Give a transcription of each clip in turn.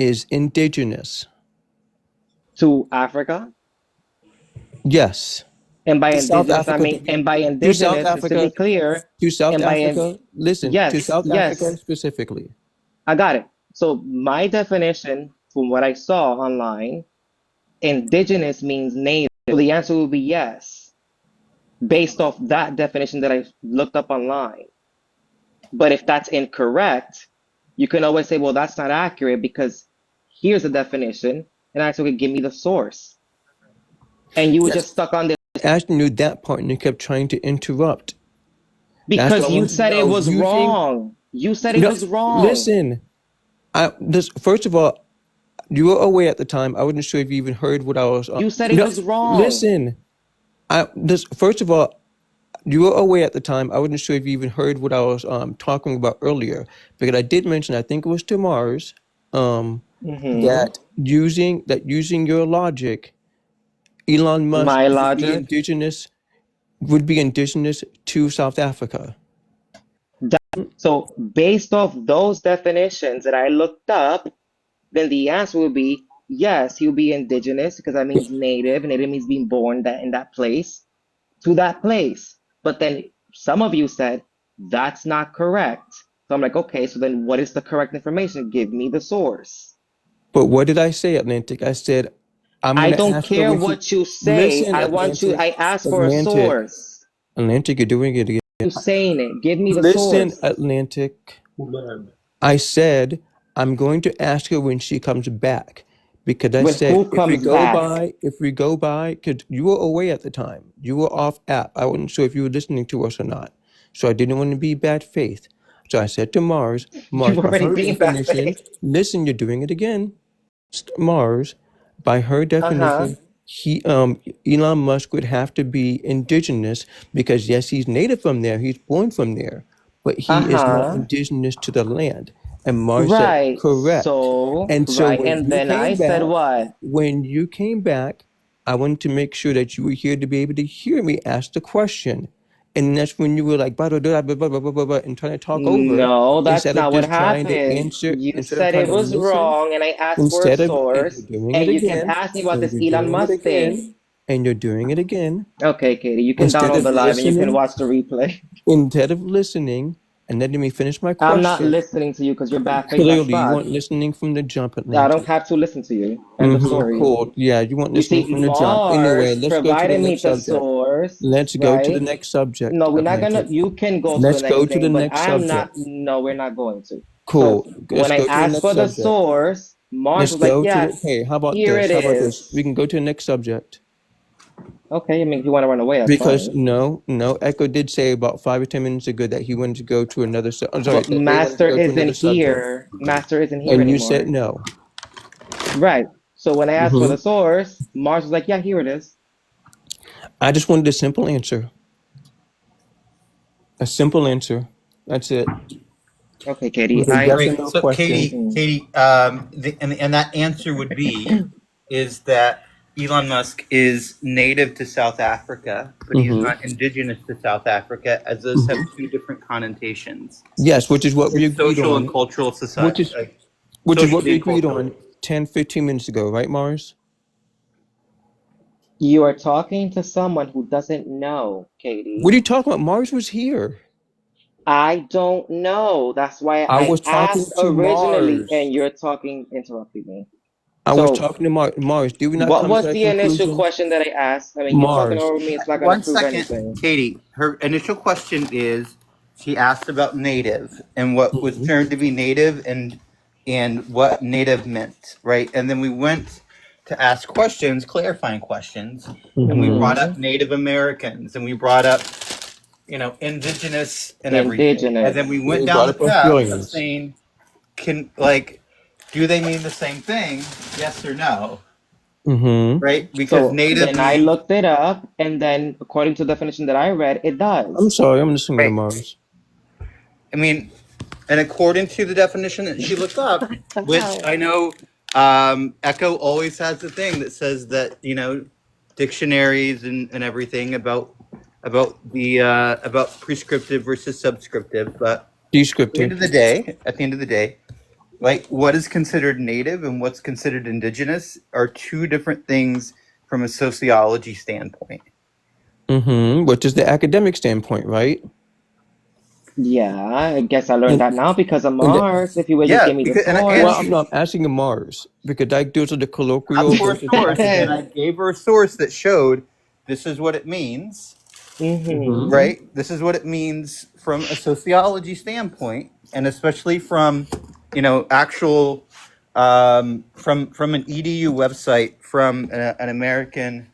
is indigenous. To Africa. Yes. And by To South indigenous, I Africa, mean, and by to South indigenous, just to be Africa, clear, to South and Africa. Listen, to yes, South Africa yes, specifically. I got it. So my definition from what I saw online, indigenous means native. So the answer will be yes, based off that definition that I looked up online. But if that's incorrect, you can always say, well, that's not accurate because here's the definition, and I said, okay, give me the source. And you were Yes. just stuck on this Asking you that part, and you kept trying to interrupt. That's what because I you wanted to said it know. was wrong. You said it No, was wrong. listen. First of all, you were away at the time. I wasn't sure if you even heard what I was. You said it No, was wrong. listen. First of all, you were away at the time. I wasn't sure if you even heard what I was talking about earlier, because I did mention, I think it was to Mars, Hmm. that using your logic, Elon Musk My logic. would be indigenous to South Africa. So based off those definitions that I looked up, then the answer would be yes, he'll be indigenous because that means native. Native means being born that in that place to that place. But then some of you said that's not correct. So I'm like, okay, so then what is the correct information? Give me the source. But what did I say, Atlantic? I said, I'm I going to don't ask her care when she. what you say. Listen, I want you, Atlantic. I asked for a Atlantic. source. Atlantic, you're doing it again. You saying it. Give me the Listen, source. Atlantic. I said, I'm going to ask her when she comes back. Because I When said, who if we comes go back? by, because you were away at the time. You were off app. I wasn't sure if you were listening to us or not. So I didn't want to be bad faith. So I said to Mars, You by already her being that definition, way. listen, you're doing it again. Mars, by her Uh-huh. definition, Elon Musk would have to be indigenous because yes, he's native from there, he's born from there, but he is not Uh-huh. indigenous to the land. And Mars said, Right. correct. So, And so right. And then I said what? when you came back, I wanted to make sure that you were here to be able to hear me ask the question. And that's when you were like, blah, blah, blah, blah, blah, blah, blah, blah, blah, and trying to talk over No, that's instead of not what just trying to happened. answer, You instead of said trying it to was listen. wrong, and I asked for a And you're source, doing it and you kept again, asking about and this you're Elon doing it Musk thing. again, and you're doing it again. Okay, Katie, you can Instead download of the live and you can listening, watch the replay. instead of listening and letting me finish my I'm not question, listening to you because you're bad faith like clearly you weren't fuck. listening from the jump, I don't Atlantic. have to listen to you. End of story. Cool. Yeah, you weren't You listening see, from the jump. Anyway, Mars let's go to the provided me next the subject. source, Let's go to the right? next subject, No, we're not gonna. Atlantic. You can go to the Let's next go to the thing, but next I'm not. subject. No, we're not going to. So Cool. when Let's I go to the asked next for the subject. source, Mars Let's was like, go to the. "Yes, Hey, how about here this? it How about this? We is." can go to the next subject. Okay, I mean, if you want to run away, that's Because fine. no, Echo did say about 5 or 10 minutes ago that he wanted to go to another. I'm sorry, But that they wanted to Master go to isn't another subject, here. Master isn't here and you said anymore. no. Right. So when I asked for hmm the source, Mars was like, "Yeah, here it is." I just wanted a simple answer. A simple answer. That's it. Okay, Katie, With a I. yes or Great. no So question. Katie, and that answer would be is that Elon Musk is native to South Africa, but he's hmm not indigenous to South Africa, as those have two different connotations. Yes, which is what we It's agreed social and on. cultural Which society, is which is what socially we and agreed culturally. on 10, 15 minutes ago, right, Mars? You are talking to someone who doesn't know, What Katie. are you talking about? Mars was here. I don't know. That's why I I was talking asked to originally, Mars. and you're talking, interrupting me. I was So, talking to Mars. Did we not what come to was that the initial conclusion? question that I asked? I mean, you're talking Mars. over me. It's not gonna One prove second, anything. Katie. Her initial question is she asked about native and what was Mhm. termed to be native and what native meant, right? And then we went to ask questions, clarifying questions, and we brought Mhm. up Native Americans and we brought up, indigenous and everything. And then Indigenous. we went We down brought the up path of Australians. saying, do they mean the same thing? Yes or no? Mm-hmm. Right? Because So native then I means looked it up, and then according to the definition that I read, it I'm does. sorry, I'm listening to right. Mars. I mean, and according to the definition that she looked up, which I know Echo always has the thing that says that, dictionaries and everything about prescriptive versus subscriptive, but at the end Descriptive. of the day, Like what is considered native and what's considered indigenous are two different things from a sociology standpoint. Which is the academic standpoint, right? Yeah, I guess I learned And that now because of and the, Mars. If you would just Yeah, give me the because well, source. I'm not asking Mars because like those are the colloquial asked for a versus the source, and I academic. gave her a source that showed this is what it means, Mm-hmm. Mm-hmm. right? This is what it means from a sociology standpoint, and especially from, actual from an EDU website from an American,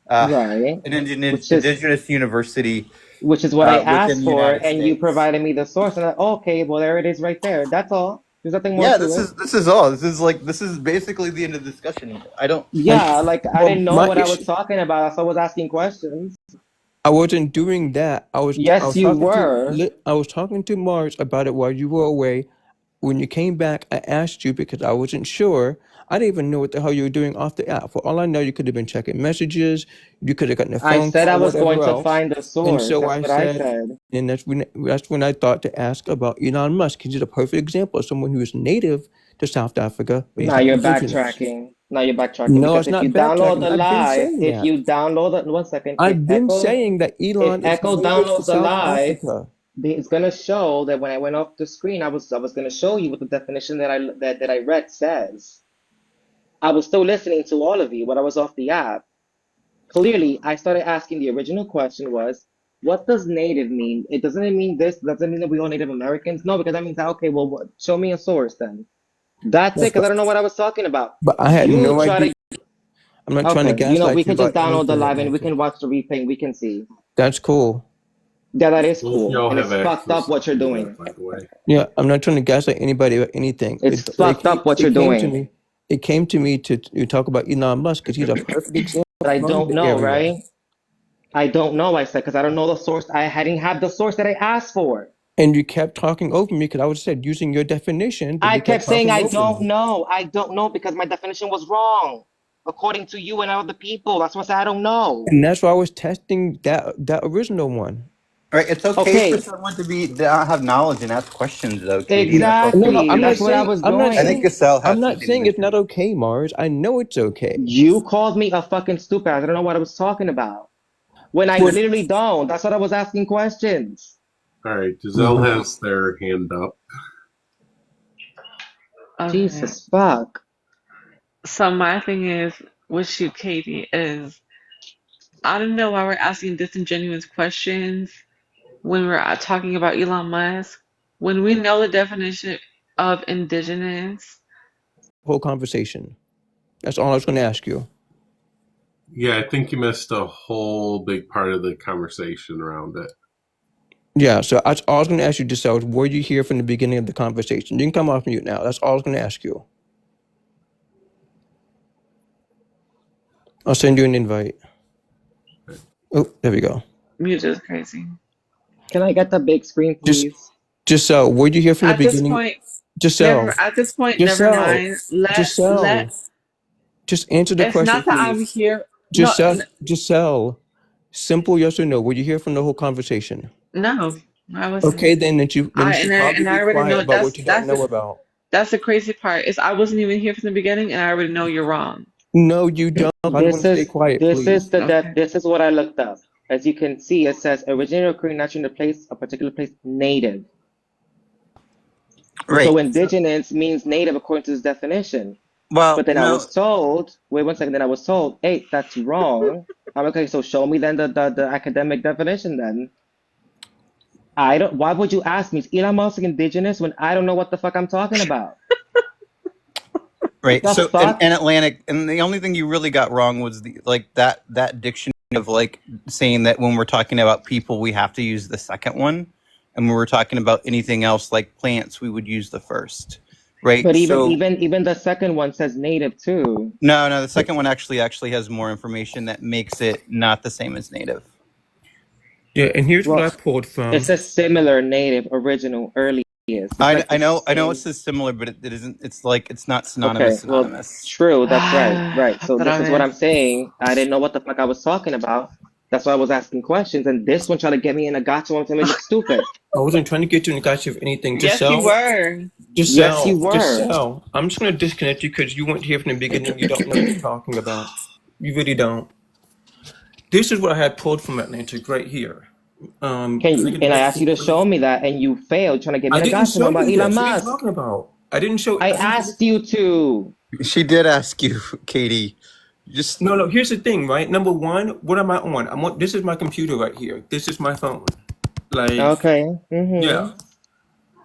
uh, Right. an Which is indigenous university what I within asked the for, United and you States. provided me the source. And okay, well there it is right there. That's all. There's nothing more Yeah, to this it. is this is all. This is basically the end of the discussion. I don't. And Yeah, like I well, didn't know my what I was issue, talking about, so I was asking questions. I wasn't doing that. I Yes, was you talking were. I was talking to Mars about it while you were away. When you came back, I asked you because I wasn't sure. I didn't even know what the hell you were doing off the app. For all I know, you could have been checking messages. You could have gotten a I phone said I call, was going whatever to else. find the And source. so That's I what I said, said. and that's when I thought to ask about Elon Musk. He's a perfect example of someone who is native to South Africa, but he's Now not you're indigenous. backtracking. Now you're backtracking No, because it's if not you download backtracking. the I've been live, saying if that. you download it, one second, I've been saying that if Elon is Echo native to downloads the South live, Africa. it's gonna show that when I went off the screen, I was gonna show you what the definition that I read says. I was still listening to all of you, but I was off the app. Clearly, I started asking the original question was, what does native mean? It doesn't it mean this? Doesn't it mean that we all Native Americans? No, because that means okay, well, show me a source then. That's it, Yes, because I don't know what I was talking about. but I had You no try idea. to I'm not trying to okay, we gaslight you can just about download the anything right live and now. we can watch the replay and we can see. That's cool. Yeah, that is Both cool. y'all And have it's fucked up access what you're to that, doing. by the way. Yeah, I'm not trying to gaslight anybody or anything. It's fucked up what you're It came to doing. me. It came to me to talk about Elon Musk because he's a perfect example But I from don't the know, area. right? I don't know, I said, because I don't know the source. I didn't have the source that I asked for. And you kept talking over me because I was said using your definition, but I you kept kept saying talking I over don't me. know. I don't know because my definition was wrong. According to you and other people. That's why I said I don't know. And that's why I was testing that original one. Right, it's okay for Okay, someone to not have knowledge and ask questions, though, Katie. That's No, no, exactly. okay I'm not That's too. what I saying. was I'm not I think doing. saying. Cassell I'm has not something to saying it's not mention. okay, Mars. I know it's okay. You called me a fucking stupid. I don't know what I was talking about. When I But literally don't. That's what I was asking questions. All right, Giselle Mhm. has their hand up. Okay. Jesus fuck. So my thing is with you, Katie, is I don't know why we're asking disingenuous questions when we're talking about Elon Musk, when we know the definition of indigenous. Whole conversation. That's all I was going to ask you. Yeah, I think you missed a whole big part of the conversation around it. Yeah. So all I was going to ask you, Giselle, was were you here from the beginning of the conversation? You can come off mute now. That's all I was going to ask you. I'll send you an invite. Oh, there we go. Mute is crazy. Can I get the big screen, Just please? Giselle, were you here from the At this beginning? point, Giselle, never. At this point, never Giselle, mind. Let. Giselle. Just answer the It's question, not that I'm please. here. No, Giselle. Simple yes or no. Were you here from the whole conversation? no, I wasn't. Okay, then you should probably And I be already quiet know about what you don't know about. that's the crazy part is I wasn't even here from the beginning, and I already know you're wrong. No, you don't. I want This to stay is quiet, this is please. the Okay. this is what I looked up. As you can see, it says originated or occurring naturally in a particular place, native. Right. So indigenous means native according to this definition. Well, But then I no. was told, wait one second, then I was told, hey, that's wrong. I'm okay, so show me then the academic definition then. I don't why would you ask me, is Elon Musk indigenous when I don't know what the fuck I'm talking about? Right. The So fuck? in Atlantic, and the only thing you really got wrong was that dictionary of like saying that when we're talking about people, we have to use the second one, and when we're talking about anything else like plants, we would use the first. Right. But even So even even the second one says native too. no, the second one actually has more information that makes it not the same as native. Yeah, and here's what Well, I pulled it from. says similar, native, original, earliest. It's like I the know it same. says similar, but it isn't. It's like it's not Okay, well, synonymous. true, that's right, right. So Otra this is what vez. I'm saying. I didn't know what the fuck I was talking about. That's why I was asking questions, and this one tried to get me in a gotcha one to make me look stupid. I wasn't trying to get you in a gotcha of anything. Just Yes, you sell. were. Just Yes, you sell. Just were. sell. I'm just going to disconnect you because you weren't here from the beginning. You don't know what you're talking about. You really don't. This is what I had pulled from Atlantic right here. And I asked you to show me that, and you failed, trying to get me I in a didn't gotcha show about you Elon this. What are you Musk. talking about? I didn't show. I asked you to. She did ask you, Katie. Just No. Here's the thing, right? Number one, what am I on? I'm on. This is my computer right here. This is my phone. Like, Okay. yeah.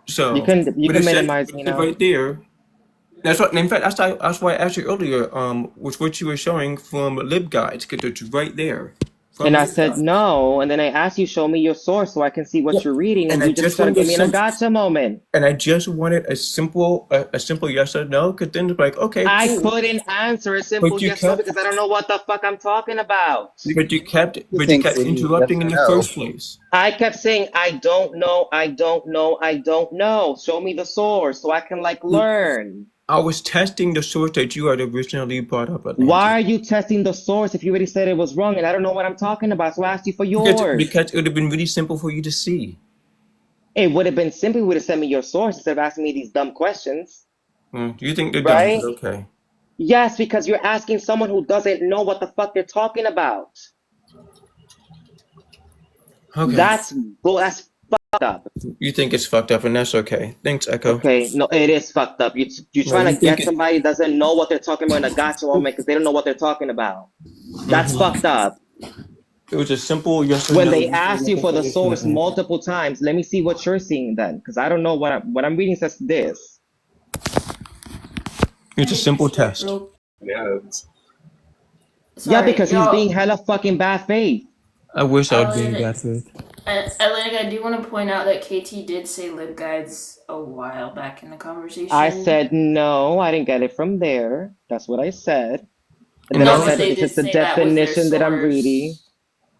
So, You but it can said, minimize me now. right there. That's what. In fact, that's why I asked you earlier. Was what you were showing from LibGuides because it's right there from And I said LibGuides. no, and then I asked you show me your source so I can see Yeah. what you're reading, And and I you just just try to wanted get a me in a simple. gotcha moment. And I just wanted a simple yes or no. Because then it's like, okay, I cool. couldn't answer a simple But you yes no kept. because I don't know what the fuck I'm talking about. But you kept. you But you think, kept Katie, yes interrupting in or the no? first place. I kept saying I don't know, I don't know, I don't know. Show me the source so I can learn. I was testing the source that you had originally brought up, Why Atlantic. are you testing the source if you already said it was wrong and I don't know what I'm talking about? So I asked you for Because yours. it would have been really simple for you to see. It would have been simple if you would have sent me your source instead of asking me these dumb questions, You think they're dumb, but right? okay. Yes, because you're asking someone who doesn't know what the fuck they're talking about. Okay. That's fucked up. You think it's fucked up, and that's okay. Thanks, Echo. Okay, no, it is fucked up. You're No, trying you to think get somebody that doesn't know what they're talking about in a gotcha moment because they don't know what they're talking about. That's fucked up. it was a simple yes or When no. they You were ask you looking for the this and source multiple times, let me see what you're seeing then, because I don't know what I'm reading says this. It's a simple test. Yeah, it's, Yeah, Sorry, because he's being hella fucking bad faith. I wish I would be in Atlantic, that fit. Atlantic, I do want to point out that KT did say LibGuides a while back in the conversation. I said no, I didn't get it from there. That's what I said. And then No, I but said they it's did just the say that was their definition that I'm source. reading.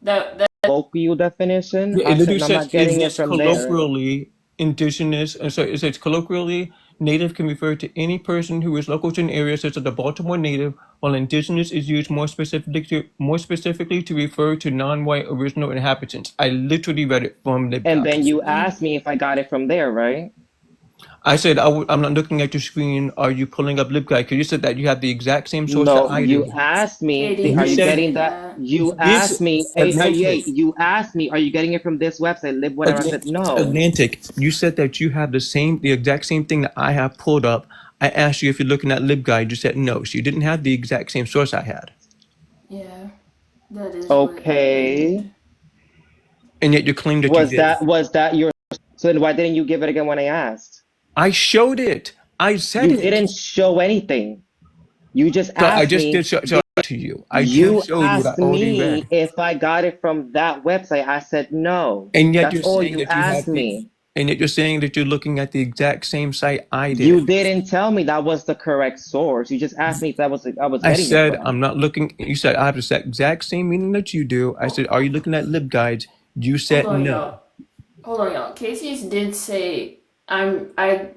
That Colloquial definition. Yeah, I it literally said I'm says not getting it it's from there. colloquially indigenous. So it says colloquially, native can refer to any person who is local to an area, such as the Baltimore native, while indigenous is used more specifically to refer to non-white original inhabitants. I literally read it from the. And then you asked me if I got it from there, right? I said I'm not looking at your screen. Are you pulling up LibGuide? Because you said that you have the exact same source that No, I you do. asked me, Katie are You you said getting that? You this asked me, Atlantic. you asked me, are you getting it from this website, Lib whatever? I said no. Atlantic. You said that you have the exact same thing that I have pulled up. I asked you if you're looking at LibGuide. You said no. So you didn't have the exact same source I had. yeah, that is Okay. what And yet you claim that you did. Was that your? So then why didn't you give it again when I asked? I showed it. I said You it. didn't show anything. You just So I asked just me. did show it to you. I You just showed what I asked already me read. if I got it from that website. I said no. And yet That's you're all saying you that you asked have me. and yet you're saying that you're looking at the exact same site I did. You didn't tell me that was the correct source. You just asked me if that was I was I getting it said from. I'm not looking. You said I have the exact same meaning that you do. I said, are you looking at LibGuides? You said Hold on, no. y'all. Hold on, y'all. Casey's did say I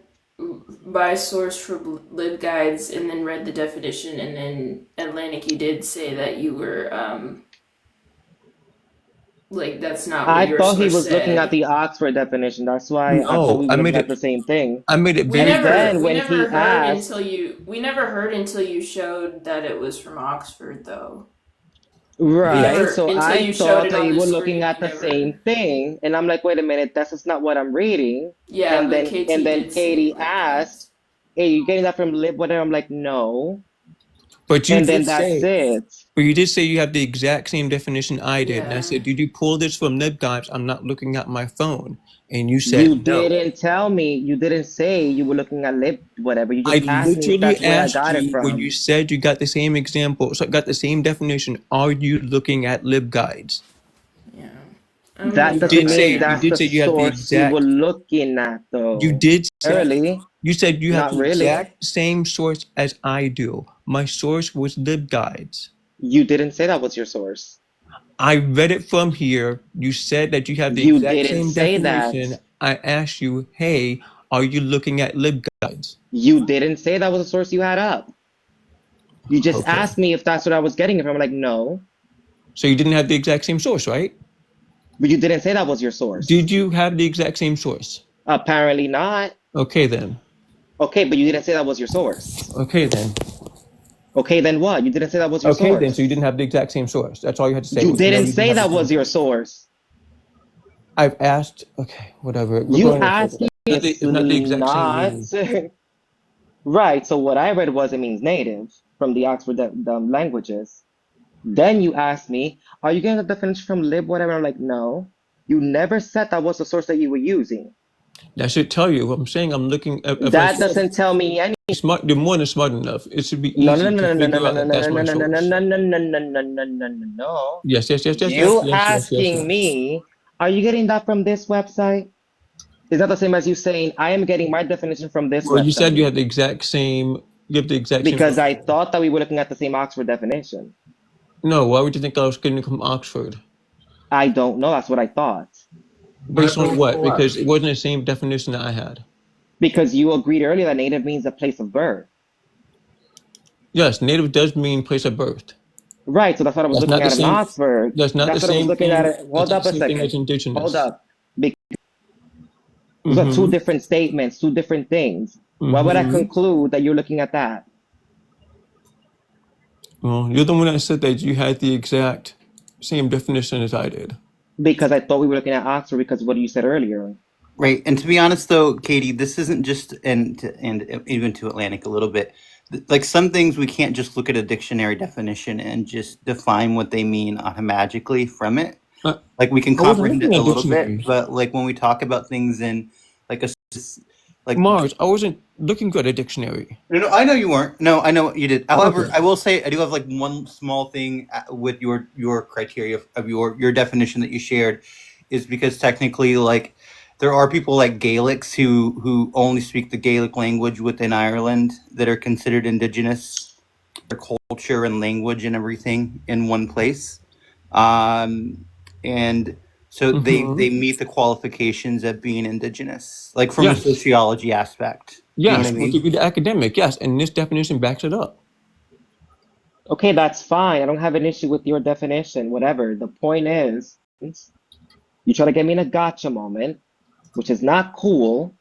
by source for LibGuides and then read the definition, and then Atlantic, you did say that you were that's not what I your thought he source was looking at said. the Oxford definition. That's why I thought No, we I were made looking at the it. same thing. I made it We very And never then we when never he heard asked, until you showed that it was from Oxford though. right, so Until I you showed thought it that on you the were looking screen, at you the never. same thing. And I'm like, wait a minute, that's just not what I'm reading. Yeah, And but then KT and then did say Katie LibGuides. asked, hey, you getting that from Lib whatever? I'm like, no. But you And then did that's say. it. But you did say you have the exact same definition I did. And I Yeah. said, did you pull this from LibGuides? I'm not looking at my phone. And you said You no. didn't tell me. You didn't say you were looking at Lib whatever. You I just asked me if literally that's where I asked got it you when you from. said you got the same example, so got the same definition. Are you looking at LibGuides? Yeah. That You doesn't did say mean that's the you have the source you were exact. looking at, You though. did say Early, you said you have not the really. exact same source as I do. My source was LibGuides. You didn't say that was your source. I read it from here. You said that you have the You exact didn't same say that. definition. I asked you, hey, are you looking at LibGuides? You didn't say that was a source you had up. You just Okay. asked me if that's what I was getting it from. I'm like, no. So you didn't have the exact same source, right? But you didn't say that was your source. Did you have the exact same source? Apparently not. Okay then. Okay, but you didn't say that was your source. Okay then. Okay, then what? You didn't say that was your Okay source. then. So you didn't have the exact same source. That's all you had to say. You was, no, didn't you say have that the was same- your source. I've asked. Okay, whatever. We're You going in asked circles. me It's not the exact not. same meaning. Right. So what I read was it means native from the Oxford languages. Then you asked me, are you getting the definition from lib whatever? I'm like, no. You never said that was the source that you were using. That should tell you. What I'm saying, I'm looking. If That doesn't tell me anything. smart, the more than smart enough. It should be No, easy no, no, to no, no, no, figure no, out no, that no, that's no, my no, no, no, source. no, no, no, no, no, no, no, no, no. Yes, yes, yes, yes, yes, You yes, yes, yes, asking yes. me, are you getting that from this website? Is that the same as you saying, I am getting my definition from this Well, you said you website? had the exact same. You have the exact same. Because I thought that we were looking at the same Oxford definition. No, why would you think I was getting it from Oxford? I don't know. That's what I thought. Based on what? What? Because it wasn't the same definition that I had. Because you agreed earlier that native means a place of birth. Yes, native does mean place of birth. Right. So that's what I was That's looking not the at in same. Oxford. That's not That's the what I was same looking thing. at. That's Hold not up the a same thing as second. indigenous. Hold up. Those are two Mm-hmm. different statements, two different things. Why would I Mm-hmm. conclude that you're looking at that? Well, you're the one that said that you had the exact same definition as I did. Because I thought we were looking at Oxford because of what you said earlier. Right. And to be honest, though, Katie, this isn't just, and even to Atlantic a little bit, like some things we can't just look at a dictionary definition and just define what they mean automatically from it. Uh, Like we can I wasn't comprehend looking it a at little bit, dictionaries. but like when we talk about things in like like Mars, I wasn't looking at a dictionary. no, I know you weren't. No, I know what you did. However, Okay. I will say I do have like one small thing with your criteria of your definition that you shared, is because technically like there are people like Gaelics who only speak the Gaelic language within Ireland that are considered indigenous, their culture and language and everything in one place, and so Mm-hmm. they meet the qualifications of being indigenous, like from a Yes. sociology aspect. You know what Yes. I Well, to mean? be the academic, yes, and this definition backs it up. Okay, that's fine. I don't have an issue with your definition, whatever. The point is, you try to get me in a gotcha moment, which is not cool.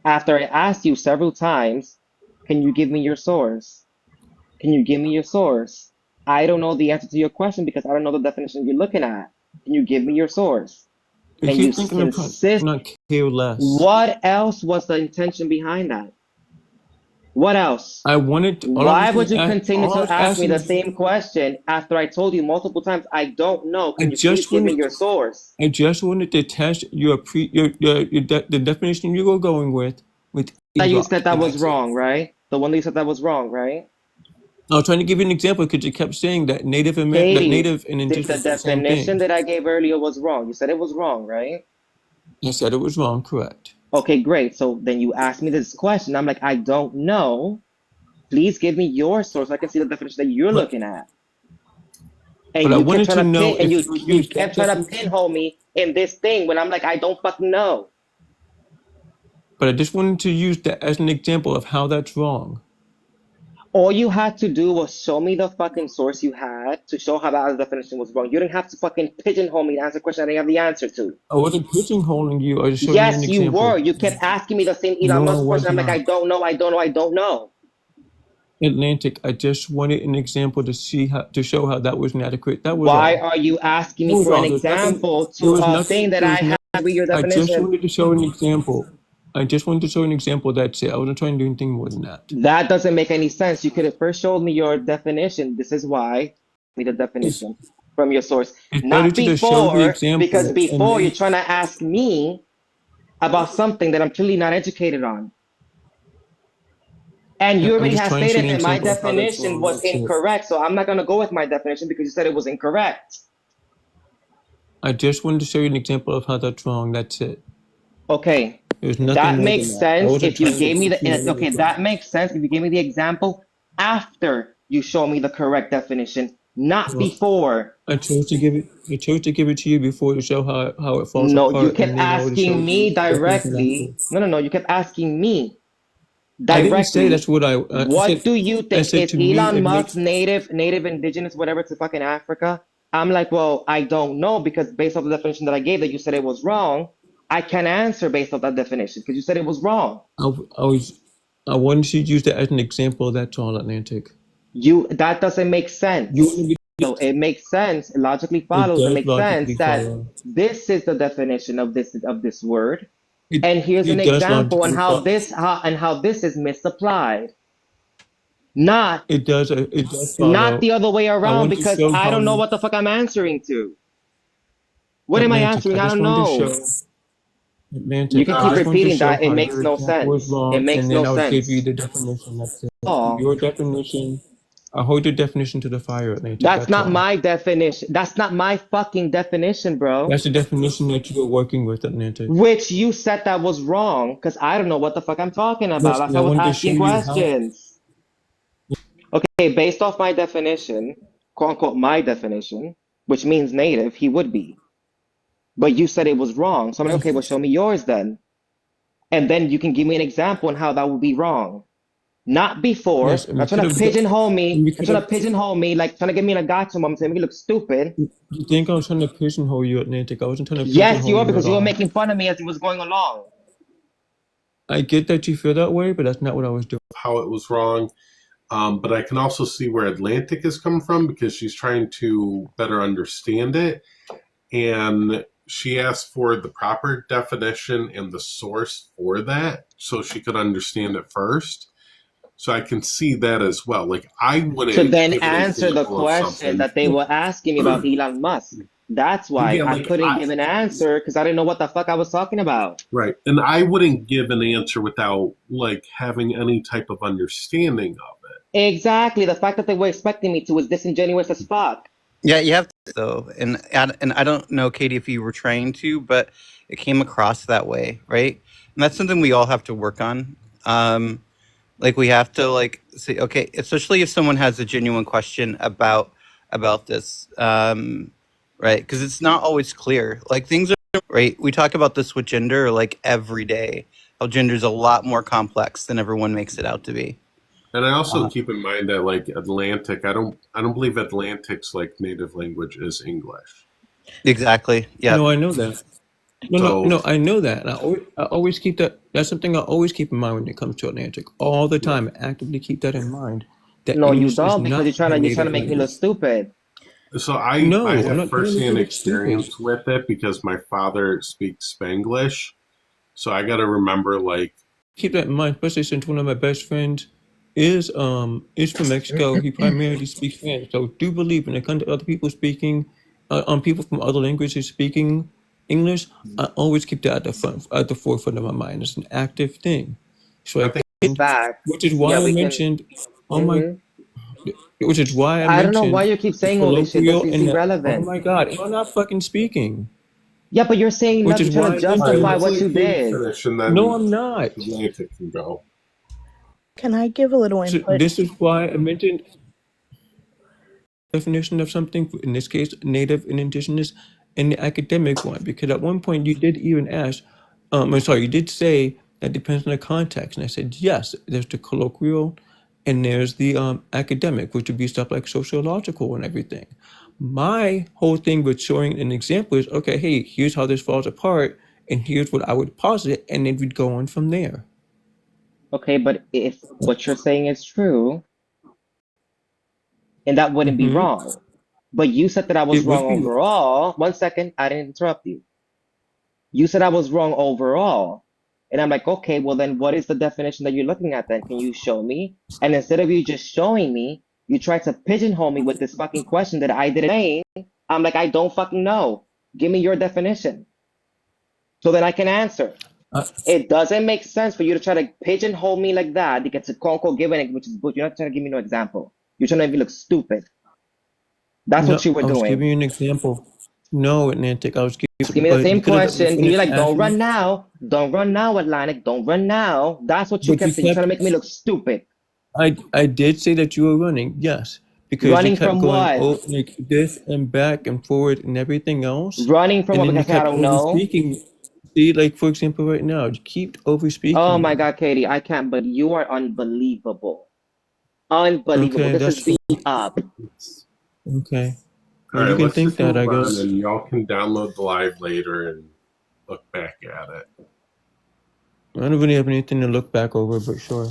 After I asked you several times, can you give me your source? Can you give me your source? I don't know the answer to your question because I don't know the definition you're looking at. Can you give me your source? You And you keep thinking I'm insist. not care less. What else was the intention behind that? What else? I wanted. Why would you continue all I to was ask me asking the is, same question after I told you multiple times, I don't know. I Can you please just give me wanted. your source? I just wanted to test the definition you were going with That you eroct, said that and was that's it. wrong, right? The one that you said that was wrong, right? I was trying to give you an example because you kept saying that that Katie, native and the indigenous are the same definition thing. that I gave earlier was wrong. You said it was wrong, right? I said it was wrong, correct? Okay, great. So then you asked me this question. I'm like, I don't know. Please give me your source so I can see the definition that you're But looking at. but And I you kept wanted trying to to know pin, and if you you would you use kept that trying to definition. pinhole me in this thing when I'm like, I don't fucking know. But I just wanted to use that as an example of how that's wrong. All you had to do was show me the fucking source you had to show how that definition was wrong. You didn't have to fucking pigeonhole me to answer a question I didn't have the answer to. I wasn't pigeonholing you. I just showed you an Yes, you were. example. You kept asking me the same Elon No, I Musk question. was I'm like, I not. don't know, I don't know, I don't know. Atlantic. I just wanted an example to see how to show how that was inadequate. That was Why all. are you asking That me was for an all. There's nothing. example There to was a nothing. thing that There I was have nothing. with your I just definition? wanted to show an example. I just wanted to show an example. That's it. I wasn't trying to do anything more than that. That doesn't make any sense. You could have first showed me your definition. This is why me the It's definition from your source. it's better Not to just show the before, because example and before you're then. trying to ask me about something that I'm clearly not educated on. And you I'm already just have trying to show stated you an that my example of how that's definition wrong. was That's it. incorrect. So I'm not going to go with my definition because you said it was incorrect. I just wanted to show you an example of how that's wrong. That's it. Okay. There's nothing That more makes than that. I sense wasn't if you trying to gave me teach you the, okay, anything. that makes sense if you gave me the example after you show me the correct definition, not Well, before. I chose to give it. I chose to give it to you before to show how it falls No, you apart, kept and then I would show asking you me the definition directly. after. No, you kept asking me I didn't say directly. that's what I What said. do you I think? said Is to me Elon it Musk makes. native, indigenous, whatever, to fucking Africa? I'm like, well, I don't know because based off the definition that I gave that you said it was wrong, I can answer based off that definition because you said it was wrong. I was I wanted you to use that as an example. That's all, Atlantic. That doesn't make You sense. want me So it makes sense, it logically it follows, it does makes sense logically that follow. this is the definition of this word. It And here's an it does example on logically how follow. this is misapplied. Not It does not follow. the other way I around want to because show I how don't know you what the fuck I'm answering to. What am I Atlantic. answering? I I just don't wanted to know. show You Atlantic. can I keep just wanted to repeating show that. It how makes your no example was sense. It wrong, and makes then no I would give you sense. the definition. That's it. Oh, Your definition. I hold your definition to the fire, Atlantic. that's That's not all. my definition. That's not my fucking definition, bro. That's the definition that you were working with, Atlantic. Which you said that was wrong because I don't know what the fuck I'm talking about. Yes, That's and why I I was wanted to show asking you how. questions. Okay, based off my definition, quote unquote, my definition, which means native, he would be. But you said it was wrong. So I'm like, okay, well, show me yours then. And then you can give me an example on how that would be wrong. Not before. Yes, and we Not could trying to have. pigeonhole And me. we Not could trying have. to pigeonhole me, like trying to get me in a gotcha moment, to make me look stupid. You think I was trying to pigeonhole you, Atlantic? I wasn't trying to Yes, you pigeonhole are you at because you were all. making fun of me as it was going along. I get that you feel that way, but that's not what I was doing. How it was wrong. But I can also see where Atlantic is coming from because she's trying to better understand it. And she asked for the proper definition and the source for that so she could understand it first. So I can see that as well. Like, I To wouldn't then give an answer the example of question something. that they were asking me about Elon Musk. That's why Yeah, I like, couldn't give an answer because I didn't know what the fuck I was talking about. right. And I wouldn't give an answer without, like, having any type of understanding of it. Exactly. The fact that they were expecting me to was disingenuous as fuck. Yeah, you have to though, and I don't know, Katie, if you were trying to, but it came across that way, right? And that's something we all have to work on. Like we have to like say, okay, especially if someone has a genuine question about this, right? Because it's not always clear. Like things are right. We talk about this with gender like every day. How gender is a lot more complex than everyone makes it out to be. And I also keep in mind that, like, Atlantic, I don't believe Atlantic's, like, native language is English. Exactly. Yeah. No, I know that. So No, I know that. And I always keep that. That's something I always keep in mind when it comes to Atlantic. All the time, I actively keep that in mind. That No, you English is don't because not her you're trying to native make me look language. stupid. So I No, I'm have not trying to make you firsthand look stupid. experience with it because my father speaks Spanglish. So I got to remember, like, Keep that in mind, especially since one of my best friends is from Mexico. He primarily speaks Spanish. So do believe when it comes to other people speaking, people from other languages speaking English, I always keep that at the forefront of my mind. It's an active thing. So I I think Facts. which is why Yeah, I we can. mentioned, oh my, Hmm. which is why I I don't know why mentioned you keep the saying all this shit. This colloquial is and the, oh irrelevant. my God, I'm not fucking speaking. Yeah, but you're saying Which nothing. is You're trying why to I all right, justify mentioned, let's what let you Katie did. finish and no, then I'm not. Atlantic can go. Can I give a little So input? this is why I mentioned definition of something, in this case, native and indigenous, and the academic one, because at one point you did even ask, I'm sorry, you did say that depends on the context, and I said yes. There's the colloquial, and there's the academic, which would be stuff like sociological and everything. My whole thing with showing an example is, okay, hey, here's how this falls apart, and here's what I would posit, and then we'd go on from there. Okay, but if what you're saying is true, and that wouldn't be Hmm. wrong. But you said that I was It wrong would be. overall. One second, I didn't interrupt you. You said I was wrong overall. And I'm like, okay, well then what is the definition that you're looking at then? Can you show me? And instead of you just showing me, you try to pigeonhole me with this fucking question that I didn't name. I'm like, I don't fucking know. Give me your definition. So then I can answer. Uh, It doesn't make sense for you to try to pigeonhole me like that. You get to quote unquote give it, which is but you're not trying to give me no example. You're trying to make me look stupid. That's what no, you were I was doing. giving you an example. No, Atlantic, I was Just giving, give me the but you same could have question. And you're finished like, don't asking. run now. Don't run now, Atlantic. Don't run now. That's what you But you kept saying. You're trying kept, to make me look stupid. I did say that you were running, yes, because you Running kept from going what? like this and back and forward and everything else, Running from and what? then you Because I kept don't over know. speaking. See, like for example, right now, you keep over Oh speaking my me. God, Katie, I can't, but you are unbelievable. Unbelievable. Okay, This is that's fine. beat up. Okay. Well, All you right, can let's think just that, move I on, guess. and y'all can download the live later and look back at it. I don't really have anything to look back over, but sure.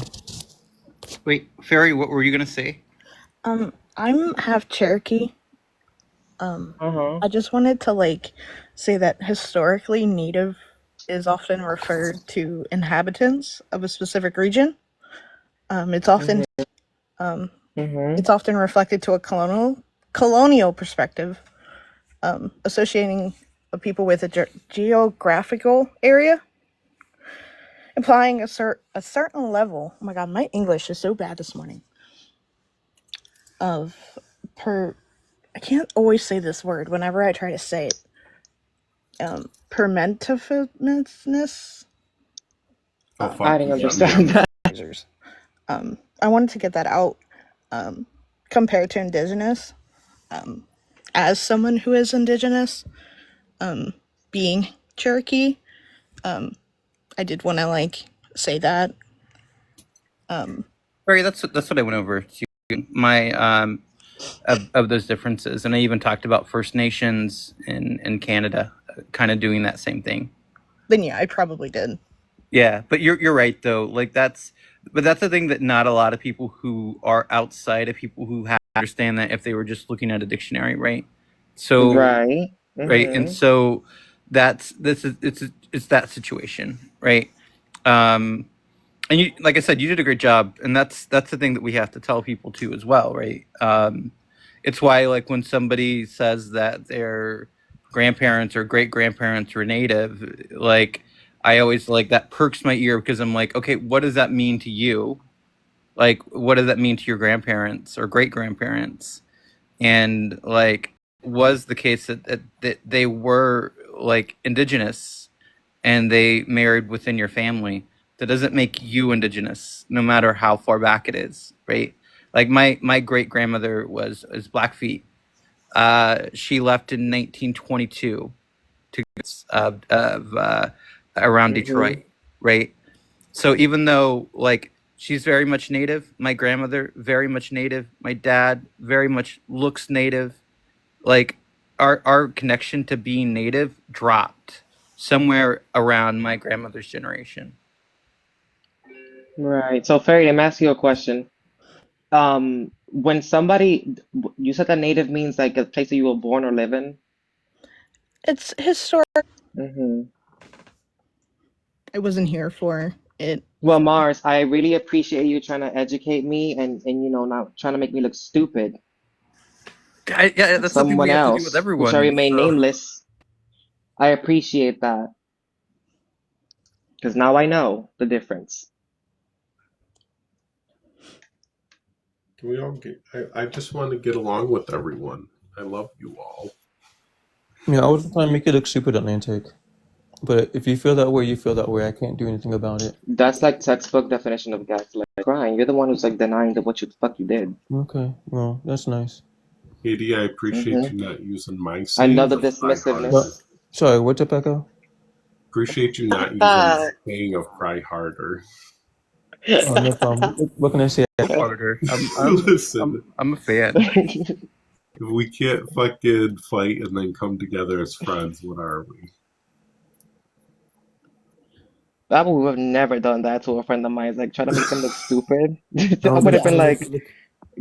Wait, Fairy, what were you gonna say? I'm half Cherokee. Uh-huh. I just wanted to say that historically Native is often referred to inhabitants of a specific region. It's often Mm-hmm. it's often reflected to a colonial perspective, associating a people with a geographical area, implying a certain level. Oh my god, my English is so bad this morning. Of I can't always say this word whenever I try to say it. Permentiveness. Oh, I fuck didn't yeah, understand man. that. I wanted to get that out. Compared to indigenous, as someone who is indigenous, being Cherokee, I did want to say that. Fairy, that's what I went over to my of those differences, and I even talked about First Nations in Canada, kind of doing that same thing. Then yeah, I probably did. Yeah, but you're right though. That's the thing that not a lot of people who are outside of people who have understand that if they were just looking at a dictionary, right? So Right. right, and Mm-hmm. so it's that situation, right? And you, like I said, you did a great job, and that's the thing that we have to tell people too as well, right? It's why when somebody says that their grandparents or great grandparents were native, I always that perks my ear because I'm like, okay, what does that mean to you? What does that mean to your grandparents or great grandparents? And was the case that they were indigenous and they married within your family, that doesn't make you indigenous, no matter how far back it is, right? My great grandmother is Blackfeet. She left in 1922 to around Mm-hmm. Detroit, right? So even though she's very much native, my grandmother very much native, my dad very much looks native, like our connection to being native dropped somewhere around my grandmother's generation. Right. So, Fairy, let me ask you a question. When somebody, you said that native means like a place that you were born or live in? It's historic. Mm-hmm. I wasn't here for it. Well, Mars, I really appreciate you trying to educate me and not trying to make me look stupid. Yeah, As that's something we someone have to do with else who shall everyone. remain So nameless, I appreciate that because now I know the difference. Can we all get? I just want to get along with everyone. I love you all. Yeah, I wasn't trying to make it look stupid, Atlantic. But if you feel that way, you feel that way. I can't do anything about it. That's like textbook definition of gaslight. Crying. You're the one who's denying that what you the fuck you did. Okay, well, that's nice. Katie, I appreciate Mm-hmm. you not using my saying Another of cry Well, harder. dismissiveness. sorry, what's up, Echo? Appreciate you not using my saying of cry harder. Oh, no problem. What can I say? harder. Listen, I'm a fan. if we can't fucking fight and then come together as friends, what are we? I would have never done that to a friend of mine. Try to make them look stupid. I I would wasn't have Yeah. been trying to make like, it look.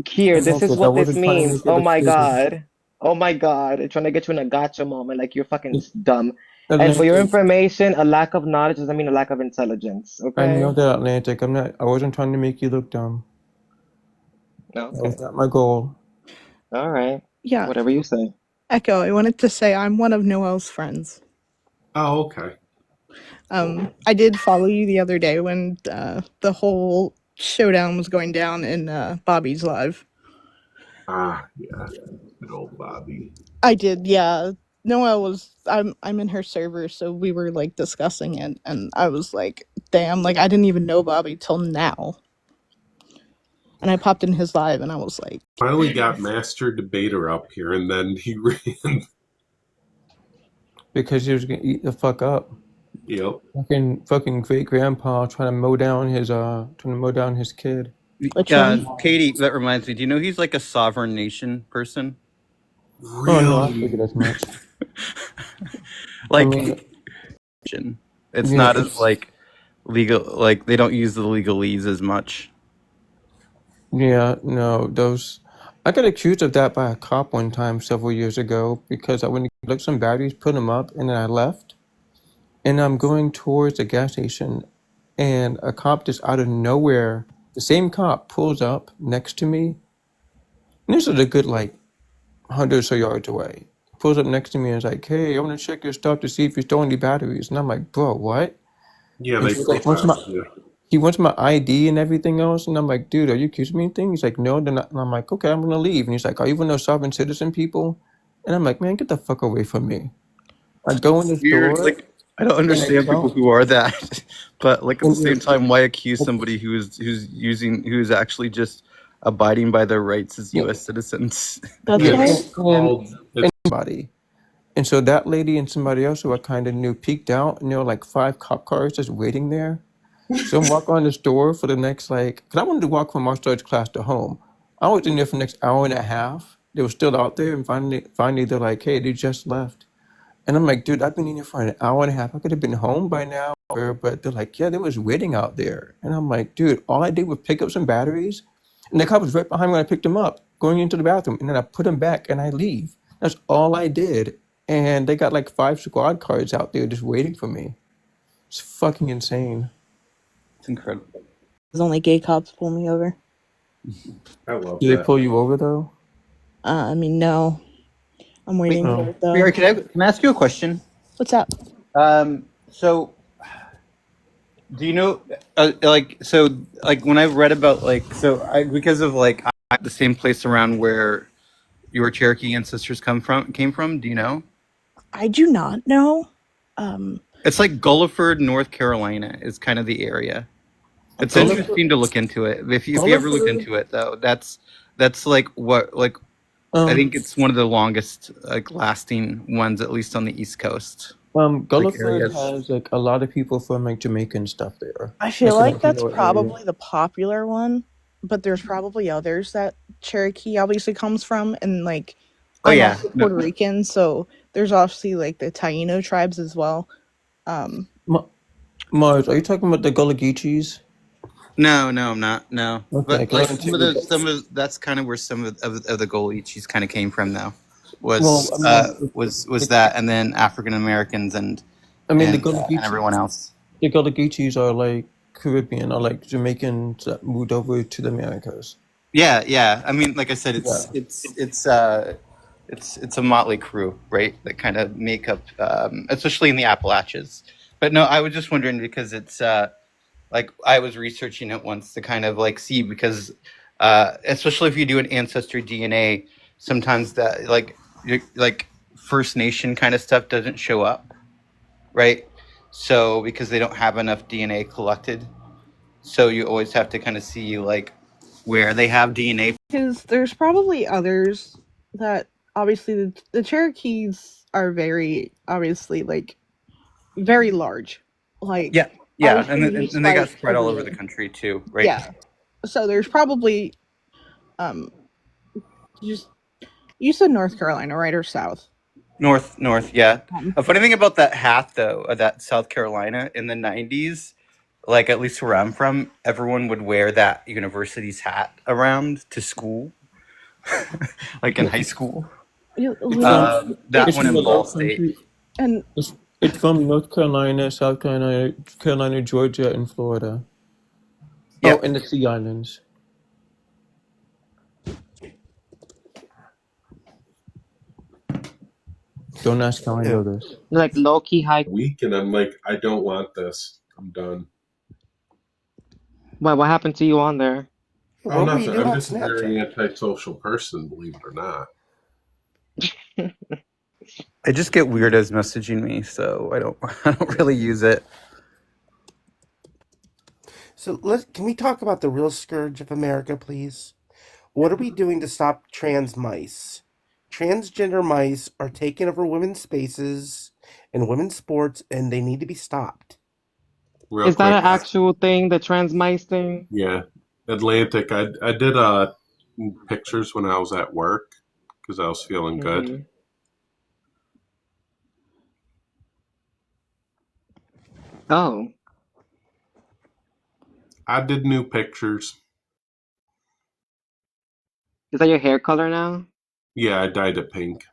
here, this is Atlantic, I what this wasn't trying to means. make it Oh look my stupid. God. Oh my God. Trying to get you in a gotcha moment. Like you're fucking dumb. And for your Atlantic, information, a lack of knowledge doesn't mean a lack of intelligence. I know Okay? that, Atlantic. I'm not. I wasn't trying to make you look dumb. That Okay. was not my goal. All right. Yeah. Whatever you say. Echo, I wanted to say I'm one of Noel's friends. Oh, okay. I did follow you the other day when the whole showdown was going down in Bobby's live. Ah, yeah. Good old Bobby. I did, yeah. Noelle was I'm in her server, so we were discussing it, and I was like, damn, I didn't even know Bobby till now. And I popped in his live and I was like, Finally got Master Debater up here, and then he ran. Because he was gonna eat the fuck up. Yep. Fucking great grandpa trying to mow down his kid. which one? Katie, that reminds me. Do you know he's like a sovereign nation person? Oh no, I Really? figured as much. I Like, mean, it's yeah, not as like legal. Like they don't use the legalese as much. yeah, no, those. I got accused of that by a cop one time several years ago because I went to look some batteries, put them up, and then I left. And I'm going towards the gas station, and a cop just out of nowhere, the same cop pulls up next to me. And this is a good like 100 or so yards away. Pulls up next to me and is like, "Hey, I want to check your stuff to see if you're storing any batteries." And I'm like, "Bro, what?" Yeah, And they he was like, "What's my?" profile you. He wants my ID and everything else, and I'm like, "Dude, are you accusing me of anything?" He's like, "No." Then and I'm like, "Okay, I'm gonna leave." And he's like, "Are you one of those sovereign citizen people?" And I'm like, "Man, get the fuck away from me!" I go in the Weird. store Like I don't and I understand people tell, who are that. But like at the same and, time, why accuse somebody who's actually just abiding by their rights as yeah, U.S. citizens? That's yeah, why. It's called. and It's somebody. And so that lady and somebody else who I kind of knew peeked out, and there were like 5 cop cars just waiting there. So I'm walking on the store for the next like, cause I wanted to walk from martial arts class to home. I was in there for the next hour and a half. They were still out there, and finally they're like, "Hey, they just left." And I'm like, "Dude, I've been in here for an hour and a half. I could have been home by now." But they're like, "Yeah, they was waiting out there." And I'm like, "Dude, all I did was pick up some batteries, and the cop was right behind me when I picked them up, going into the bathroom, and then I put them back and I leave. That's all I did." And they got like 5 squad cars out there just waiting for me. It's fucking insane. It's incredible. Only gay cops pull me over. I love Do they that. pull you over though? I mean, no. I'm Wait, waiting for No. it though. Barry, can I ask you a question? What's up? So do you know, like when I've read about because of like I'm at the same place around where your Cherokee ancestors came from. Do you know? I do not know. Um, It's like Gulliford, North Carolina, is kind of the area. It's Gulliver, interesting to look into it. If you ever look Gulliver, into it, though, that's like what like I um, think it's one of the longest like lasting ones, at least on the East Coast, like Gulliford areas. has like a lot of people from like Jamaican stuff there. I feel That's a like that's Latino area. probably the popular one, but there's probably others that Cherokee obviously comes from, and like Oh I'm yeah, also no, Puerto Rican, so there's obviously like the Taino tribes as well. Um, Ma- Mars, are you talking about the Gullah Geechees? no, I'm not. No, Okay, but 'cause like I Antigua. some of that's kind of where some of the Goliaths kind of came from, though. Well, Was I mean, that, and then African Americans the and Gullah and everyone Geechees, else. the Gullah Geechees are like Caribbean or like Jamaicans that moved over to the Americas. Yeah, yeah. I mean, like I said, Yeah. it's a motley crew, right? That kind of make up, especially in the Appalachians. But no, I was just wondering because it's like I was researching it once to kind of like see because especially if you do an ancestry DNA, sometimes that like First Nation kind of stuff doesn't show up, right? So because they don't have enough DNA collected, so you always have to kind of see like where they have DNA. because there's probably others that obviously the Cherokees are very obviously like very large, like Yeah, yeah, obviously used and they got like spread all over the everywhere. country too, right? Yeah, so there's probably um just you said North Carolina, right, or South? North, yeah. Um, A funny thing about that hat, though, that South Carolina in the '90s, like at least where I'm from, everyone would wear that university's hat around to school, like in Yeah. high school. It's from That it's one from the in Ball low State. country. and It's from North Carolina, South Carolina, Georgia, and Florida. Oh, Yep. and the Sea Islands. Don't ask how I know this. Like low key high. Week, and I'm like, I don't want this. I'm done. What happened to you on there? Oh, What were you nothing. doing I'm on just a very Snapchat? antisocial person, believe it or not. I just get weirdos messaging me, so I don't I don't really use it. So can we talk about the real scourge of America, please? What are we doing to stop trans mice? Transgender mice are taking over women's spaces and women's sports, and they need to be stopped. Real Is that quick, an actual thing, the trans mice thing? yeah, Atlantic. I did pictures when I was at work because I was feeling good. Hmm. Oh, I did new pictures. is that your hair color now? Yeah, I dyed it pink.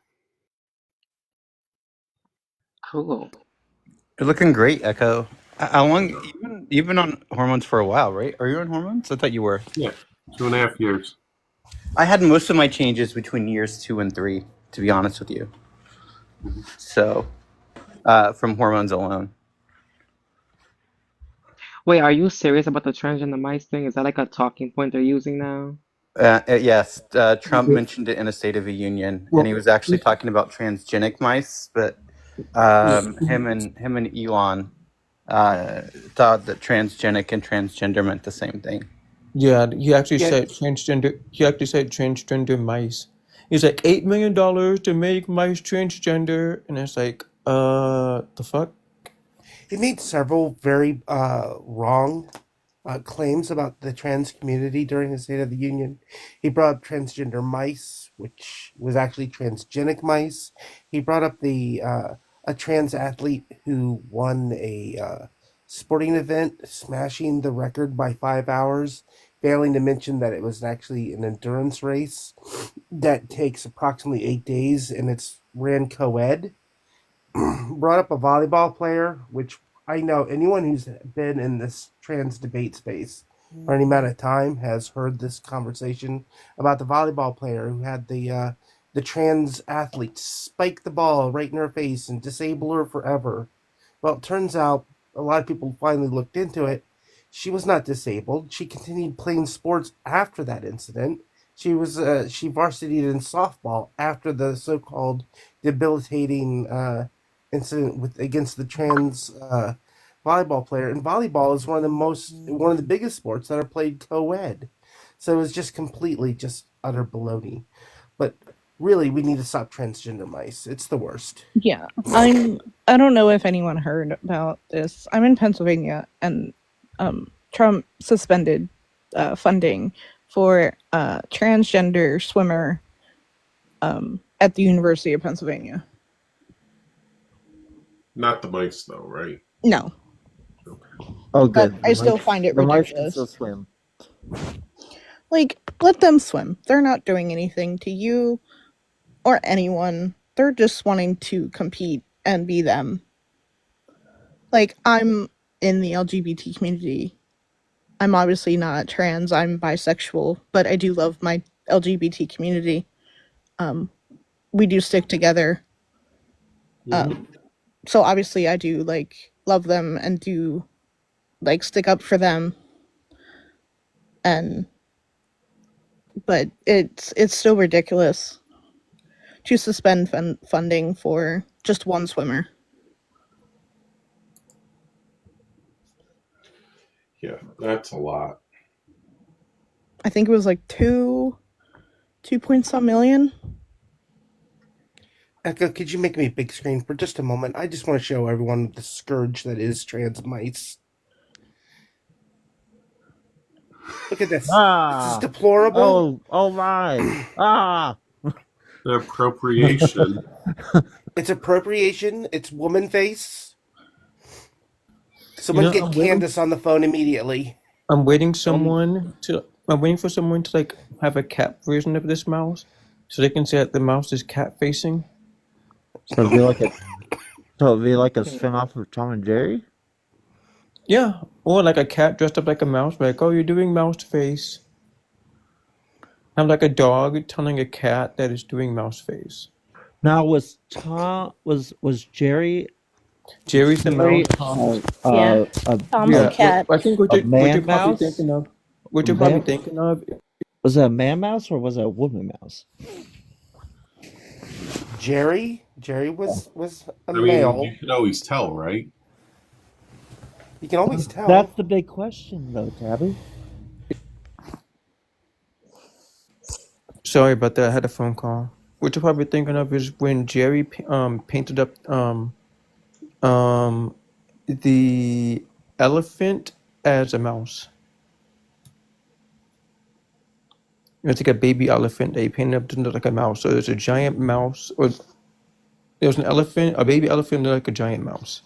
Cool. You're looking great, Echo. How long? You've been on hormones for a while, right? Are you on hormones? I thought you were. Yeah, 2.5 years. I had most of my changes between years 2 and 3, to be honest with you. Mhm. So, from hormones alone. Wait, are you serious about the transgender mice thing? Is that like a talking point they're using now? Yes, Trump mentioned it in a State of the Union, and he Well, was actually talking about transgenic mice. But him and Elon thought that transgenic and transgender meant the same thing. yeah, he actually Yeah, said transgender. He actually said transgender mice. He's like $8 million to make mice transgender, and it's like, the fuck? he made several very wrong claims about the trans community during his State of the Union. He brought up transgender mice, which was actually transgenic mice. He brought up the a trans athlete who won a sporting event, smashing the record by 5 hours, failing to mention that it was actually an endurance race that takes approximately 8 days, and it's ran co-ed. Brought up a volleyball player, which I know anyone who's been in this trans debate space for any amount of time has heard this conversation about the volleyball player who had the trans athlete spike the ball right in her face and disable her forever. Well, it turns out a lot of people finally looked into it. She was not disabled. She continued playing sports after that incident. She varsited in softball after the so-called debilitating incident with against the trans volleyball player. And volleyball is one of the biggest sports that are played co-ed. So it was just completely just utter baloney. But really, we need to stop transgender mice. It's the worst. Yeah, I don't know if anyone heard about this. I'm in Pennsylvania, and Trump suspended funding for a transgender swimmer at the University of Pennsylvania. Not the mice, though, right? No, Oh, but good. I still find it The mice can still ridiculous. swim. Like, let them swim. They're not doing anything to you or anyone. They're just wanting to compete and be them. Like, I'm in the LGBT community. I'm obviously not trans, I'm bisexual, but I do love my LGBT community. We do stick together. Mm-hmm. So obviously I do like love them and do like stick up for them, and but it's still ridiculous to suspend funding for just one swimmer. Yeah, that's a lot. I think it was like two point some million. Echo, could you make me a big screen for just a moment? I just want to show everyone the scourge that is trans mice. Look at this. This is Ah! deplorable. Oh my! Ah! The appropriation. It's appropriation. It's woman face. You Someone know, get Candace on the phone immediately. I'm waiting Um, I'm waiting for someone to like have a cat version of this mouse, so they can say that the mouse is cat facing. So it'd be like a spin-off of Tom and Jerry? Yeah, or like a cat dressed up like a mouse, like, oh, you're doing mouse face. I'm like a dog telling a cat that is doing mouse face. Now was Jerry Jerry's the mouse. Jerry Tom's. Yeah, a Tom's the a, Yeah, cat. I think a what you're man probably mouse? thinking of, what A you're probably man thinking of, Was it a man mouse or was it a woman mouse? Jerry was a I mean, you male. could always tell, right? You can always That's tell. the big question though, Tabby. sorry about that, I had a phone call. What you're probably thinking of is when Jerry painted up um the elephant as a mouse. It's like a baby elephant they painted up to look like a mouse. So there's a giant mouse, or there's an elephant, a baby elephant, and like a giant mouse.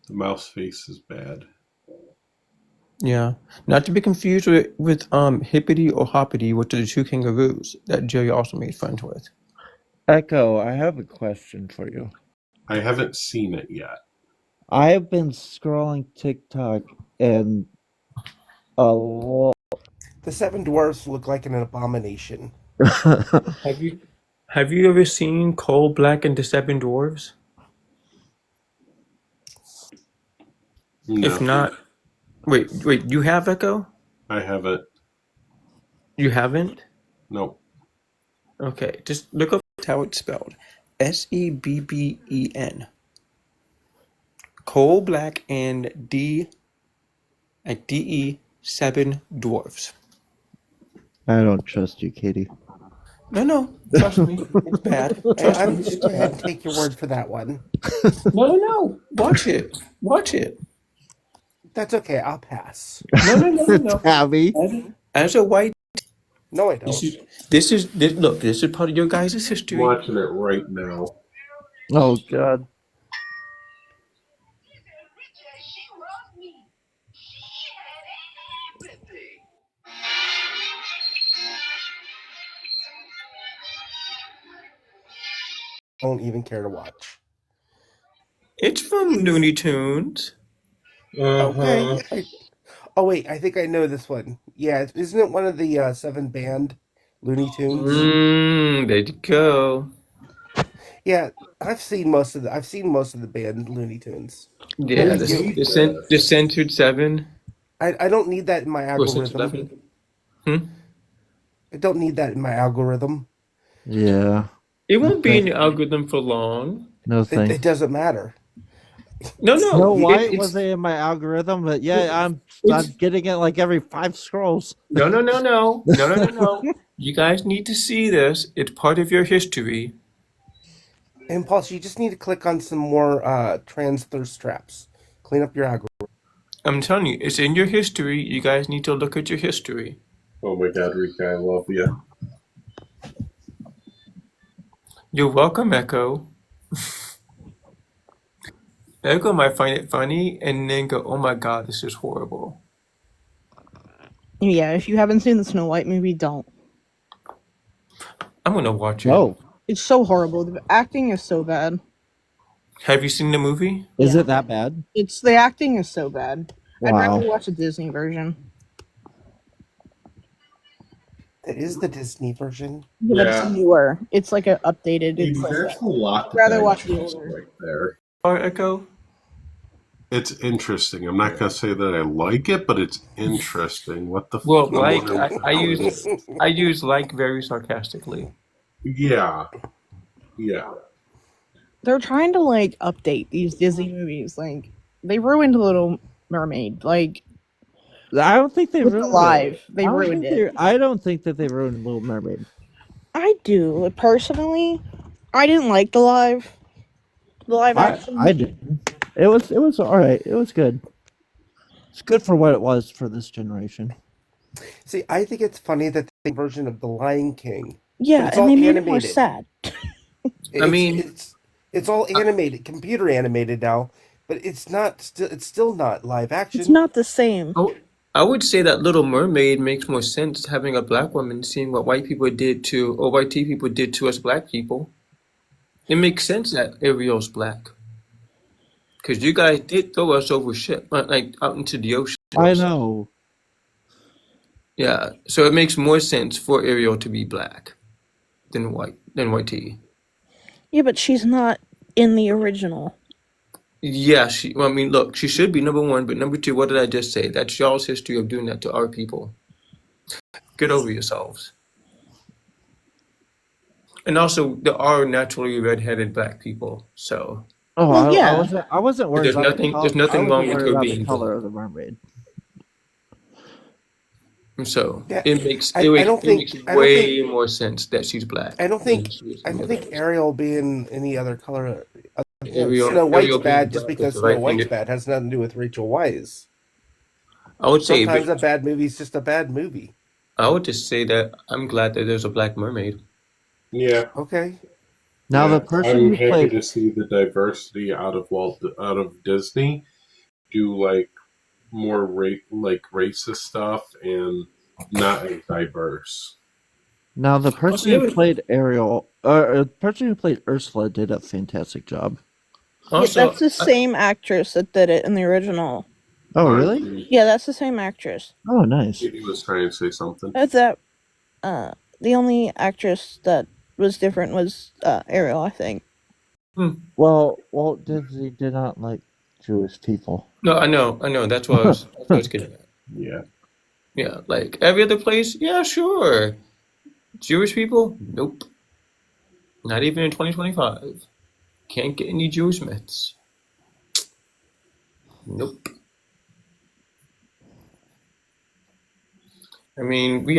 The mouse face is bad. Yeah, not to be confused with Hippity or Hoppity, which are the two kangaroos that Jerry also made friends with. Echo, I have a question for you. I haven't seen it yet. I have been scrolling TikTok and a lot. The seven dwarfs look like an abomination. Have you ever seen Coal Black and the Seven Dwarves? No, If not, wait, you have Echo? I haven't. You haven't? Nope. Okay, just look up how it's spelled. Sebben. Coal Black and DE 7 Dwarfs. I don't trust you, Katie. No, trust me, it's bad. Trust I'm me, just it's go ahead bad. and take your word for that one. No, watch it. That's okay. I'll pass. No. Tabby. As a white, No, I don't. this is part of your guys' I'm history. watching it right now. Oh, God. Don't even care to watch. It's from Looney Tunes. Okay. Oh wait, I think I know this one. Yeah, isn't it one of the seven band Looney Tunes? There you go. Yeah, I've seen most of the band Looney Tunes. Yeah, Thank you. the censored 7 I don't need that in my or censored algorithm. 11. I don't need that in my algorithm. Yeah. It won't be in your algorithm for long. No It thanks. doesn't matter. No. Snow White it's- was in my algorithm, but yeah, I'm getting it like every 5 scrolls. No. You guys need to see this. It's part of your history. And Paul, you just need to click on some more trans thirst traps. Clean up your algorithm. I'm telling you, it's in your history. You guys need to look at your history. Oh my God, Rika, I love you. You're welcome, Echo. Echo might find it funny and then go, "Oh my God, this is horrible." Yeah, if you haven't seen the Snow White movie, don't. I'm gonna watch it. Oh, It's so horrible. The acting is so bad. Have you seen the movie? is it that bad? The acting is so bad. I'd rather Wow. watch a Disney version. That is the Disney version. Yeah, but it's newer. It's like a updated. It's like, There's a lot to rather watch the digest older. right there. Or Echo? It's interesting. I'm not gonna say that I like it, but it's interesting. What the? Well, I'm like wondering I how it use is. I use like very sarcastically. Yeah. They're trying to like update these Disney movies. Like they ruined Little Mermaid. Like I don't think they with ruined Alive, it. they ruined it. I don't think that they ruined Little Mermaid. I do personally. I didn't like the live action. I did. It was all right. It was good. It's good for what it was for this generation. See, I think it's funny that the version of The Lion King. Yeah, it's and all they made it more animated. sad. It's all animated, computer animated now, but it's still not live action. It's not the same. I would say that Little Mermaid makes more sense having a black woman seeing what white people did to, or white people did to us black people. It makes sense that Ariel's black. Because you guys did throw us over ship, like out into the ocean. I know. Yeah, so it makes more sense for Ariel to be black than white tea. Yeah, but she's not in the original. Yeah, look, she should be number one, but number two, what did I just say? That's y'all's history of doing that to our people. Get over yourselves. And also, there are naturally redheaded black people, so. Oh, Well, yeah. I wasn't worried There's about nothing- the color. there's nothing I wasn't wrong with worried her about being the color black. of the mermaid. So Yeah, it makes I don't think- way more sense that she's black. I don't think than she is I don't any think other. Ariel being any other color. Ariel- Snow White's Ariel being bad just black because is the right Snow White's thing to- bad has nothing to do with Rachel Weisz. I would say, Sometimes a bad movie is just a bad movie. I would just say that I'm glad that there's a Black Mermaid. Yeah, Okay. Now yeah. the person I'm who happy played to see the diversity out of Disney do like more like racist stuff and not as diverse. now the Also, person you who ever, played Ariel, the person who played Ursula did a fantastic job. Yeah, also, that's the same actress that did it in the original. Oh, I really? think Yeah, that's the same actress. Oh, nice. Katie was trying to say something. That's that. The only actress that was different was Ariel, I think. Well, Walt Disney did not like Jewish people. no, I know. That's what I was getting at. Yeah. Yeah, like every other place, yeah, sure. Jewish people, nope. Not even in 2025. Can't get any Jewish myths. Nope. I mean,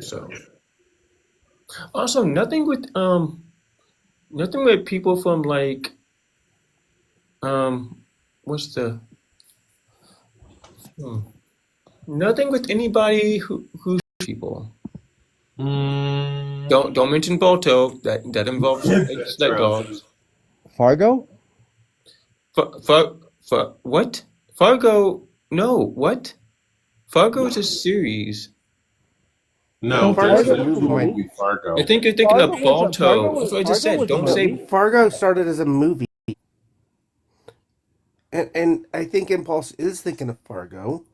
so also nothing with people from like what's the hmm, nothing with anybody who's people. Mm, Don't mention Balto. That involves that's like Frozen. dogs. Fargo? For what? Fargo? No, what? Fargo is a series. No, there's Fargo's an a Fargo was a movie, actual Mike. movie. movie, Fargo. I think you're thinking of Balto. That's what I just Fargo said. was a Don't movie. say. Fargo started as a movie. And I think Impulse is thinking of Fargo,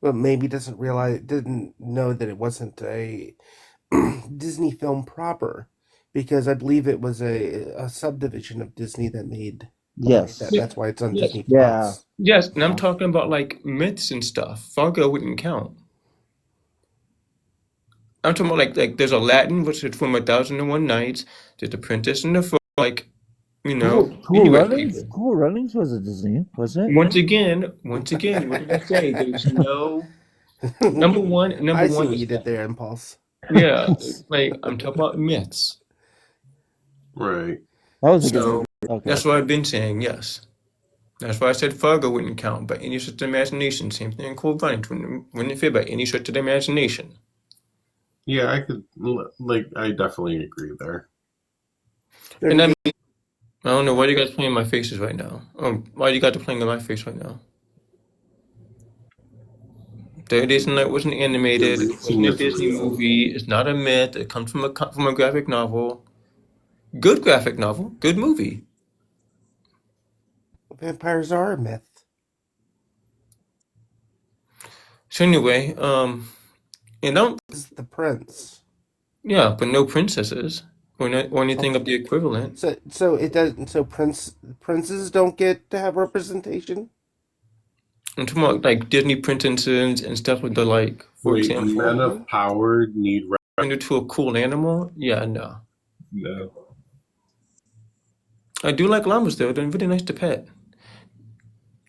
but maybe didn't know that it wasn't a Disney film proper, because I believe it was a subdivision of Disney that made that. Yes. Yeah, That's why it's on yeah, Disney Yeah. Plus. yes, and I'm Yeah. talking about like myths and stuff. Fargo wouldn't count. I'm talking about like there's Aladdin, which is from 1001 Nights. There's The Princess and the Frog. Like Cool anyway, Runnings? people. Cool Runnings was a Disney, wasn't it? Once again, what did I say? There's no number I see one what is you did there, Impulse. yeah. Like I'm talking about myths. Right. That was a good So movie. Okay. that's what I've been saying. Yes, that's why I said Fargo wouldn't count by any stretch of imagination. Same thing in Cool Runnings wouldn't fit by any stretch of the imagination. Yeah, I definitely agree there. And I mean, I don't know why you guys playing my faces right now. Why you guys are playing in my face right now? 30 Days and Night wasn't animated. It Erasing wasn't a is Disney real. movie. It's not a myth. It comes from a graphic novel. Good graphic novel. Good movie. Vampires are a myth. So anyway, and don't This is the prince. yeah, but no princesses or anything of the equivalent. So it doesn't. So princes don't get to have representation. I'm talking about like Disney princesses and stuff with the like, for Wait, men example, of power need into a cool animal. Yeah, no. no. I do like llamas though. They're really nice to pet.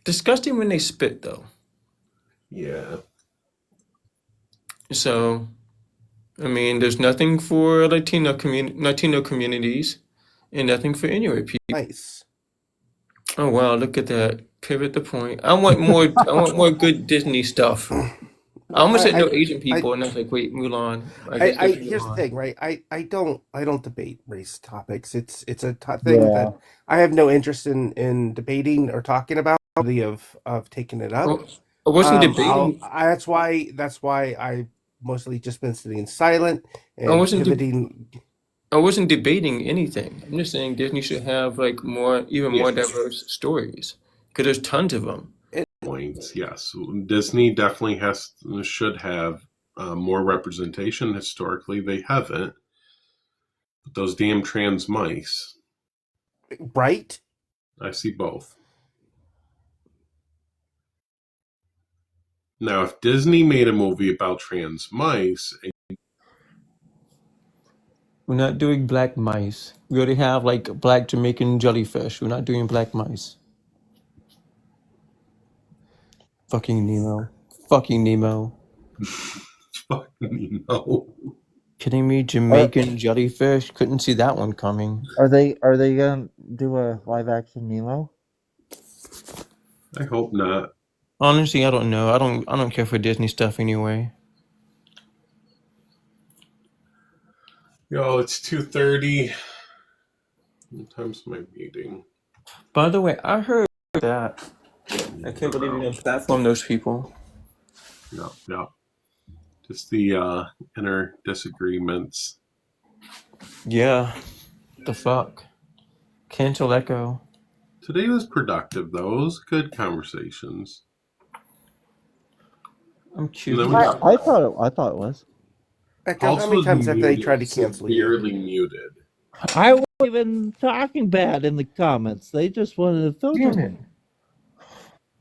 Disgusting when they spit though. Yeah. So I mean, there's nothing for Latino communities, and nothing for Inuit people. Nice. Oh wow, look at that! Pivot the point. I want more. I want more good Disney stuff. I almost said no Asian people, and I was like, wait, Mulan. I guess that's Here's the Mulan. thing, right? I don't debate race topics. It's a thing Yeah. that I have no interest in debating or talking about. Of taking it up. Oh, I wasn't debating. That's why I mostly just been sitting silent I and wasn't. pivoting. I wasn't debating anything. I'm just saying Disney should have like even more diverse stories because there's tons of them. Points. Yes, Disney definitely should have more representation. Historically, they haven't. But those damn trans mice. Right? I see both. Now, if Disney made a movie about trans mice, We're not doing black mice. We already have like black Jamaican jellyfish. We're not doing black mice. Fucking Nemo. Fucking Nemo. fucking no. Kidding me? Jamaican jellyfish? Couldn't see that one coming. Are they gonna do a live action Nemo? I hope not. Honestly, I don't know. I don't care for Disney stuff anyway. Yo, it's 2:30. What time's my meeting? By the way, I heard that. I can't believe you didn't platform those people. Yeah. Just the inner disagreements. Yeah. The fuck. Cancel Echo. Today was productive, though. It was good conversations. I'm cute. I thought it was. Echo, how many times have they tried to cancel you? Severely muted. I wasn't even talking bad in the comments. They just wanted to filter Damn it.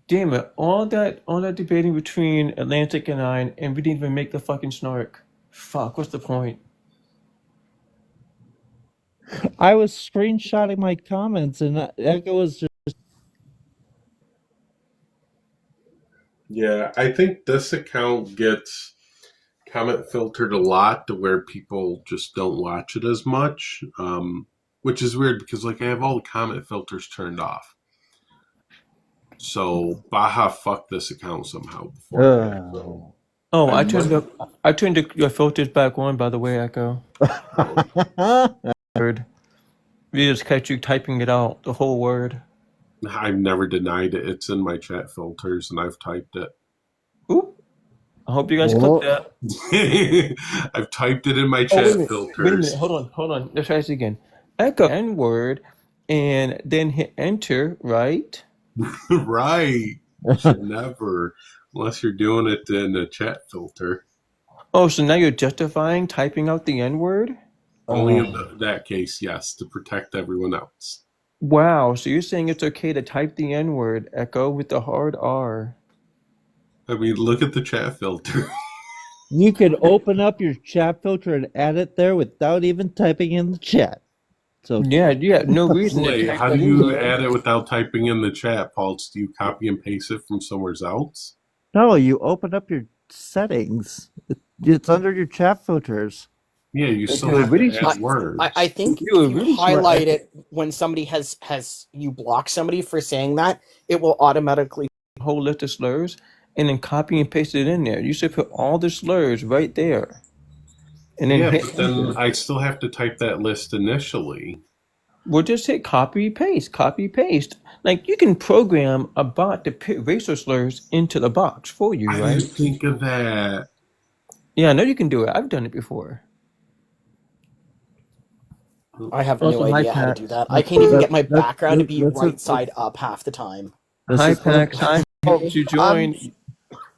Damn it. All that debating between Atlantic and I, and we didn't even make the fucking snark. Fuck, what's the point? I was screenshotting my comments, and Echo was just. Yeah, I think this account gets comment filtered a lot to where people just don't watch it as much, which is weird because like I have all the comment filters turned off. So Baja fucked this account somehow before. Oh, I turned the filters back on, by the way, Echo. Word. We just catch you typing it out, the whole word. I've never denied it. It's in my chat filters and I've typed it. Oop. I hope you guys clip that. I've typed it in my chat filters. Wait a minute, hold on. Let's try this again. Echo N-word and then hit enter, right? Right. Should never, unless you're doing it in a chat filter. Oh, so now you're justifying typing out the N-word? Only in that case, yes, to protect everyone else. Wow, so you're saying it's okay to type the N-word, Echo, with the hard R. I mean, look at the chat filter. You could open up your chat filter and add it there without even typing in the chat. So yeah, no reason. Wait, how do you add it without typing in the chat, Paul? Do you copy and paste it from somewhere else? No, you open up your settings. It's under your chat filters. Yeah, you still have to add words. I think if you highlight it when somebody has you block somebody for saying that, it will automatically whole list of slurs and then copy and paste it in there. You should put all the slurs right there. And then but then I still have to type that list initially. We'll just hit copy paste. Like you can program a bot to put racial slurs into the box for you, right? I didn't think of that. Yeah, I know you can do it. I've done it before. I have no idea how to do that. I can't even get my background to be right side up half the time. Hi, Pax. To join,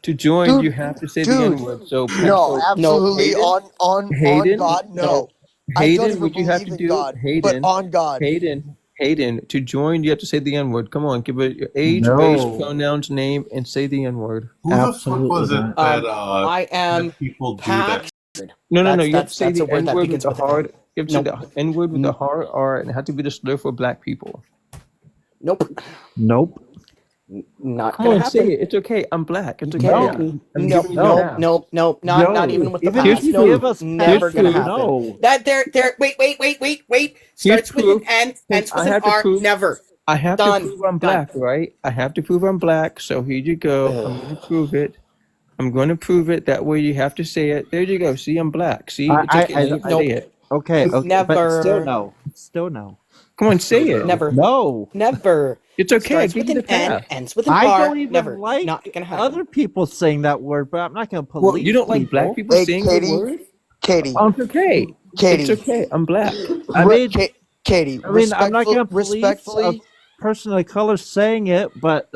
dude, you have to say the N-word. So no, absolutely. On God, no. Hayden, what you have to do, God, Hayden, but on God. Hayden, to join, you have to say the N-word. Come on, give it your age, race, pronouns, name, and say the N-word. Who the fuck was it that I am people do that? No. You have to say the N-word with the hard. You have to say the N-word with the hard R, and it has to be the slur for black people. Nope. Not Come gonna on, happen. say it. It's okay. I'm black. It's okay. Nope. Not even with the past. No, never gonna happen. No. That there. Wait. Starts with an N, ends with an R. Never. I have to prove I'm black, right? I have to prove I'm black. So here you go. I'm gonna prove it. That way you have to say it. There you go. See, I'm black. See, it's okay. I say it. Okay. Never. But still no. Come on, say it. Never. No. Never. It's okay. Starts with an N, ends with an R. I don't even never. like not gonna happen. other people saying that word, but I'm not going to police. Well, you don't like black people saying the word? Katie. Oh, it's okay. Katie. It's okay. I'm black. I mean, Katie. I'm not going to police a person of color saying it, but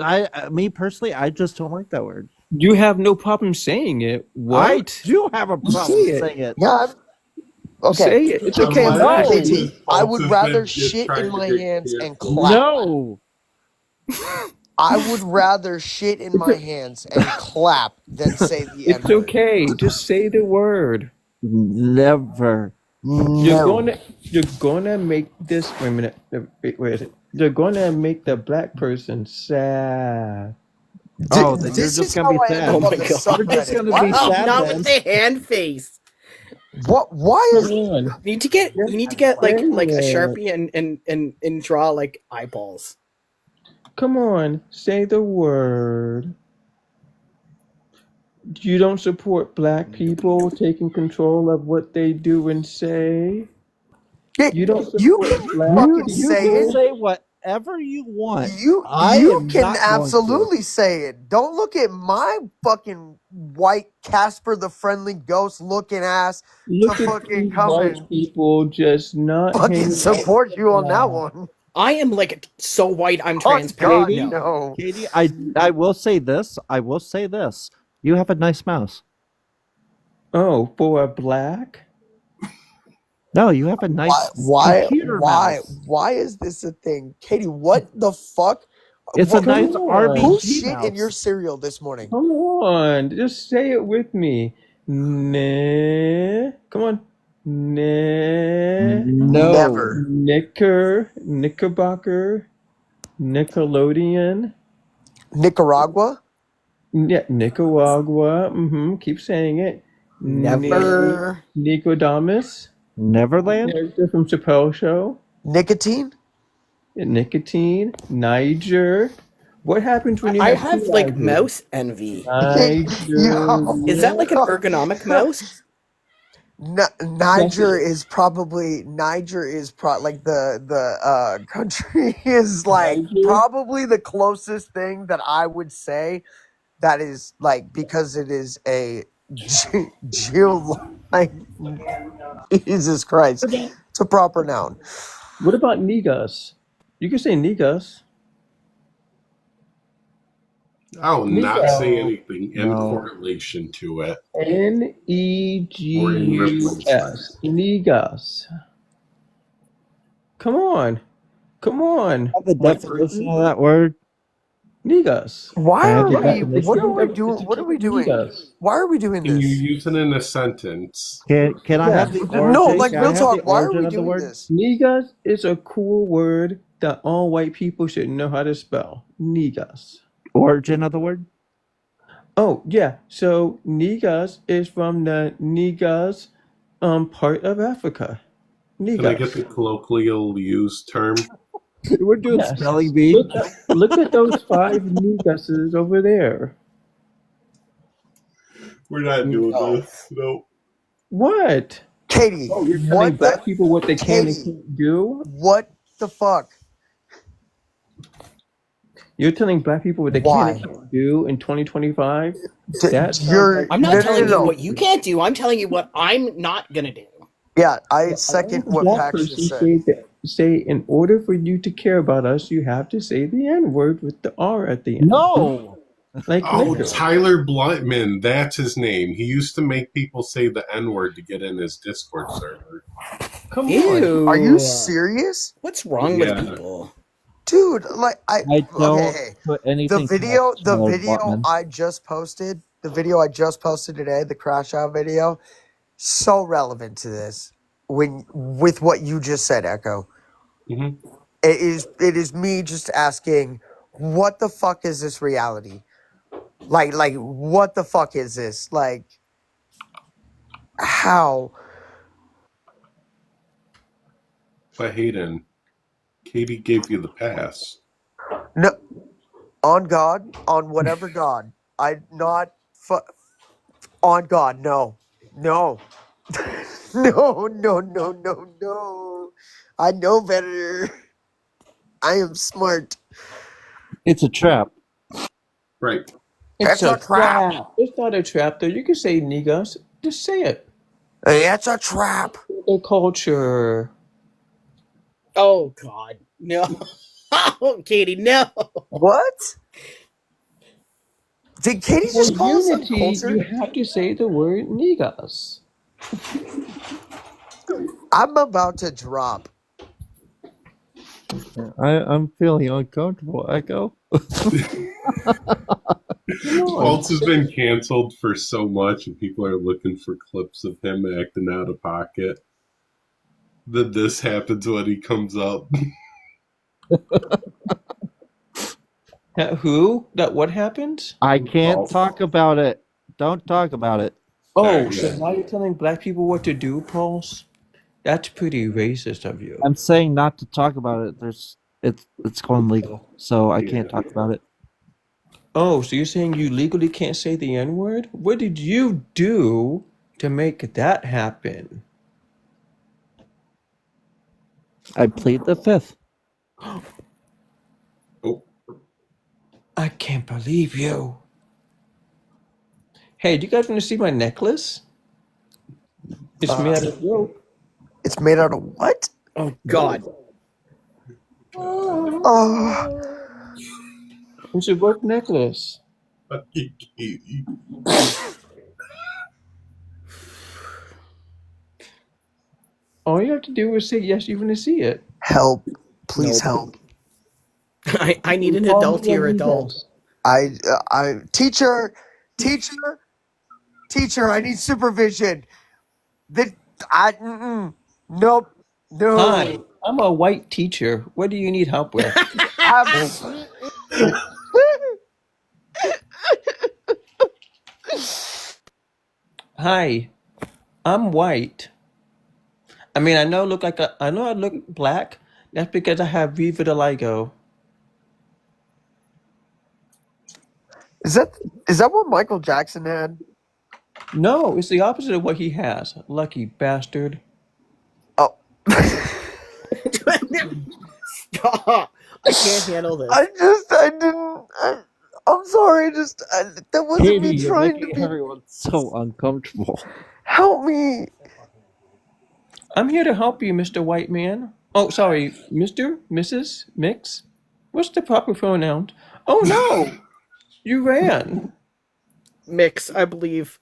me personally, I just don't like that word. You have no problem saying it. What? I do have a problem saying it. Yeah. Okay. Say it. It's okay. I would rather shit in my hands and clap. No. I would rather shit in my hands and clap than say the N-word. It's okay. Just say the word. Never. No. You're gonna make this. Wait a minute. Wait a second. You're gonna make the black person sad. Oh, then you're just gonna be sad. Oh my God. You're just gonna be sad. Not with the hand face. What? Why is you need to get like a Sharpie and draw like eyeballs. Come on, say the word. You don't support black people taking control of what they do and say. You don't You support can black fucking You say can it. people. say whatever you want. You I you am can not going to. absolutely say it. Don't look at my fucking white Casper the Friendly Ghost looking ass to Look at fucking these come white and people just not fucking hanging out with support you on that black. one. I am like so white I'm Oh transparent. God, Katie? No. no. Katie, I will say this. I will say this. You have a nice mouse. Oh, for a black? No, you have a nice computer mouse. Why is this a thing? Katie, what the fuck? It's a What, Come nice on. who RBG shit in your mouse. cereal this morning? Come on. Just say it with me. Nah. Come on. Nah. No. Never. Knickerbocker, Nickelodeon. Nicaragua? Yeah, Nicaragua. Keep saying it. Never. Nicodamus. Neverland? Character from Chappelle Show. Nicotine? Nicotine. Niger. What happens when you I have two have like Nigers? mouse envy. Niger. Yo. Is that like an ergonomic mouse? That's Niger is probably like the country is like Niger. probably the closest thing that I would say that is like because it is a like Jesus Christ, it's a proper noun. What about Negus? You can say Negus. I will not Negus. say No. anything in No. correlation to it or in replacement. Negus. Negus. Come on. Come on. Have the White definition person. of that word. Negus. I Why have are the we? It's What are definition. we it's doing? a What are we term, doing? Negus. Why are we doing Can you this? use it in a sentence? Can I Yeah. have the No, origin? like Can I real have the talk. Why are origin we of the doing word? this? Negus is a cool word that all white people should know how to spell. Negus. Origin of the word? Oh, yeah. So Negus is from the Negus part of Africa. Can I get Negus. the colloquial used term? We're doing Yes. spelling bee. Look at those 5 Neguses over there. We're not doing No. this. Nope. What? Katie, Oh, you're telling what the black people what they can and Katie? can't do? What the fuck? You're telling black people what they can and Why? can't do in 2025? That sounds You're like I'm not no no no telling you no. what you can't do. I'm telling you what I'm not gonna do. Yeah, I why second would a what black Pax just person said. say in order for you to care about us, you have to say the N word with the R at the end? No. Like Oh, nigger. Tyler Bluntman, that's his name. He used to make people say the N word to get in his Discord server. Come on. Ew. Are you serious? What's wrong Yeah. with people? Dude, like I okay, don't hey. put The anything video past Tyler Blotman. I just posted, today, the crash out video, so relevant to this with what you just said, Echo. Mhm. It is me just asking, what the fuck is this reality? Like what the fuck is this? Like how? But Hayden, Katie gave you the pass. No, on God, on whatever God. On God, no. No. No, no, no, no, no. I know better. I am smart. It's a trap. Right. It's a trap. It's not a trap, though. You can say niggas. Just say it. It's a trap. The culture. Oh God, no. Oh, Katie, no. What? Did Katie For just call us unity, you uncultured? have to say the word niggas. I'm about to drop. I'm feeling uncomfortable, Echo. Waltz has been canceled for so much, and people are looking for clips of him acting out of pocket. That this happens when he comes up. Who? That what happened? I can't Waltz. talk about it. Don't talk about it. Oh, There, so yeah. now you're telling black people what to do, Pauls? That's pretty racist of you. I'm saying not to talk about it. It's going legal, so I can't talk about it. Oh, so you're saying you legally can't say the N-word? What did you do to make that happen? I plead the fifth. Oh, I can't believe you. Hey, do you guys want to see my necklace? It's made out of rope. It's made out of what? Oh God. Oh, It's a rope necklace. fucking Katie. All you have to do is say yes, you want to see it. help. Please Nope. help. I need an Call me adult here, when you adult. best. Teacher, teacher, I need supervision. Nope, Hi, no. I'm a white teacher. What do you need help with? I'm, Hi, I'm white. I mean, I know I know I look black. That's because I have Viva the Ligo. is that what Michael Jackson had? No, it's the opposite of what he has. Lucky bastard. Oh. Stop. I can't handle this. I'm sorry, that wasn't Katie, me you're trying to making be. everyone so uncomfortable. Help me. I'm here to help you, Mr. White Man. Oh, sorry, Mr., Mrs., Mix? What's the proper pronoun? Oh no! You ran. Mix, I believe.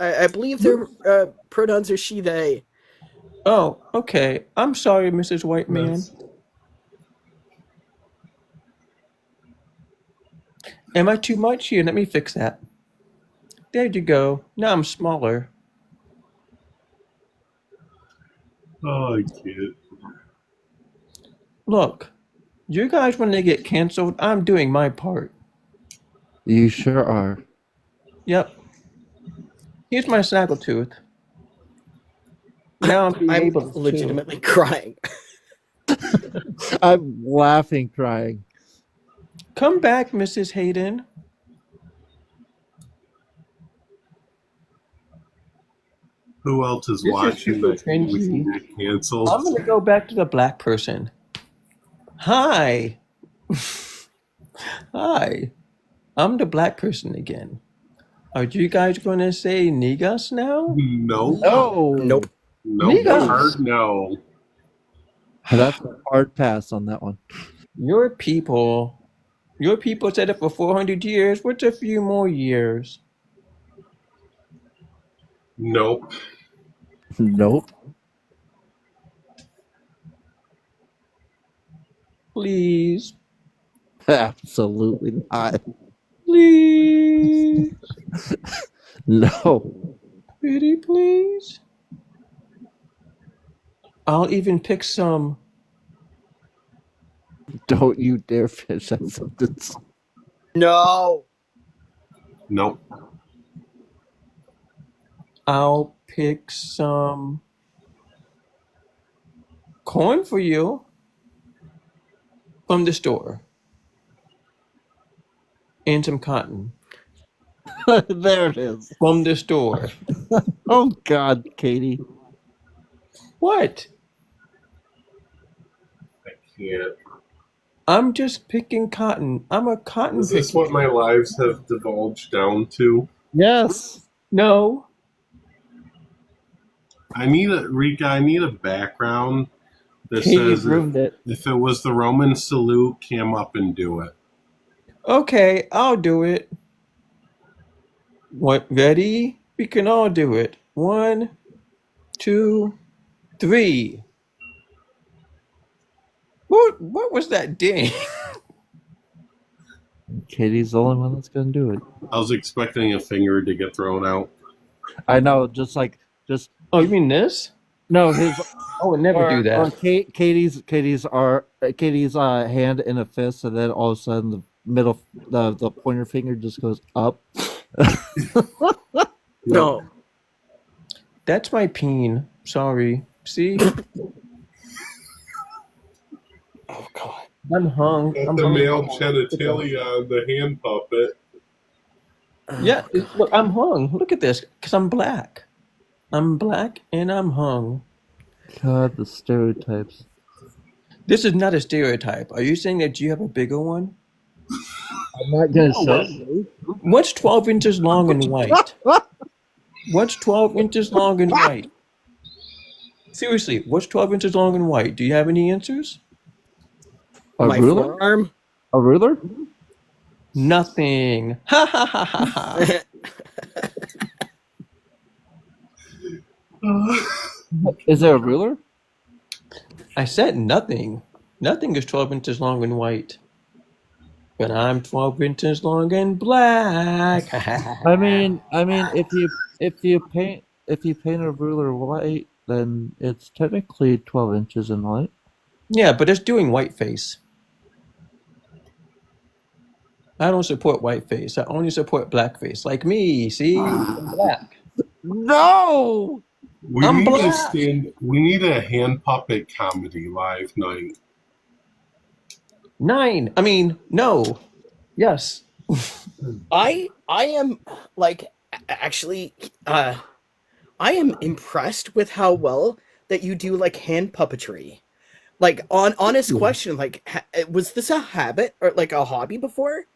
I believe their pronouns are she, they. Oh, okay. I'm sorry, Mrs. White Man. Am I too much? Here, let me fix that. There you go. Now I'm smaller. Oh, I can't. Look, you guys want to get canceled? I'm doing my part. You sure are. Yep. Here's my snaggletooth. Now I'm being I'm able to chew. legitimately crying. I'm laughing, crying. Come back, Mrs. Hayden. Who else is This is watching super that we cringy. can get canceled? I'm gonna go back to the black person. Hi. Hi. I'm the black person again. Are you guys gonna say niggas now? Nope. No. Nope. Nope. Niggas. Hard no. That's a hard pass on that one. Your people said it for 400 years. What's a few more years? Nope. Nope. Please. Absolutely not. Please. No. Pretty please. I'll even pick some. Don't you dare finish that sentence. No. Nope. I'll pick some corn for you from the store. And some cotton. There it is. From the store. Oh, God, Katie. What? I can't. I'm just picking cotton. I'm a cotton Is this picker. what my lives have divulged down to? Yes. No. I need a background that Katie says ruined it. if it was the Roman salute, come up and do it. Okay, I'll do it. What? Ready? We can all do it. 1, 2, 3. What was that ding? Katie's the only one that's going to do it. I was expecting a finger to get thrown out. I know, Oh, you mean this? No, his. I would never do that. Or Katie's hand in a fist, and then all of a sudden the pointer finger just goes up. No. That's my peen. Sorry. See? Oh God. I'm hung. Got I'm the hung. male genitalia on the hand puppet. Yeah, look, I'm hung. Look at this, because I'm black. I'm black and I'm hung. God, the stereotypes. This is not a stereotype. Are you saying that you have a bigger one? I'm not gonna No, show you. What's 12 inches long and white? What's 12 inches long and white? Seriously, what's 12 inches long and white? Do you have any answers? A My ruler? forearm. A ruler? Nothing. Ha ha ha ha ha. Is there a ruler? I said nothing. Nothing is 12 inches long and white. But I'm 12 inches long and black. I mean, if you paint a ruler white, then it's technically 12 inches in height. Yeah, but it's doing whiteface. I don't support whiteface. I only support blackface. Like me, see? I'm black. No. we I'm need to black. we need a hand puppet comedy live night. 9. I mean, no. Yes. I am like actually I am impressed with how well that you do like hand puppetry. Like on honest question, like was this a habit or like a hobby before?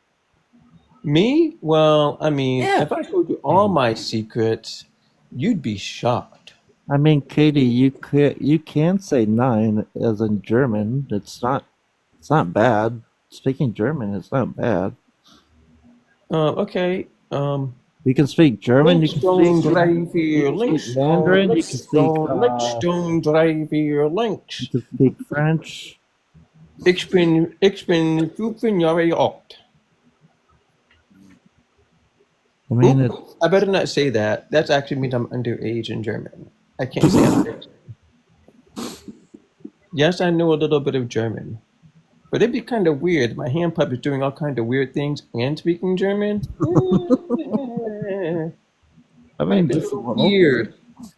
Me? Well, I mean, Yeah. if I told you all my secrets, you'd be shocked. I mean, Katie, you can say 9 as in German. It's not bad. Speaking German is not bad. Okay. You can speak German. You can Linkstone speak Mandarin. You can speak. Linkstone Drive here, links. You can speak French. Ich bin 15 Jahre alt. I mean, Oops, I better not say that. That actually means I'm underage in German. I can't say underage. Yes, I know a little bit of German. But it'd be kind of weird. My hand puppet's doing all kind of weird things and speaking German. I mean, just weird.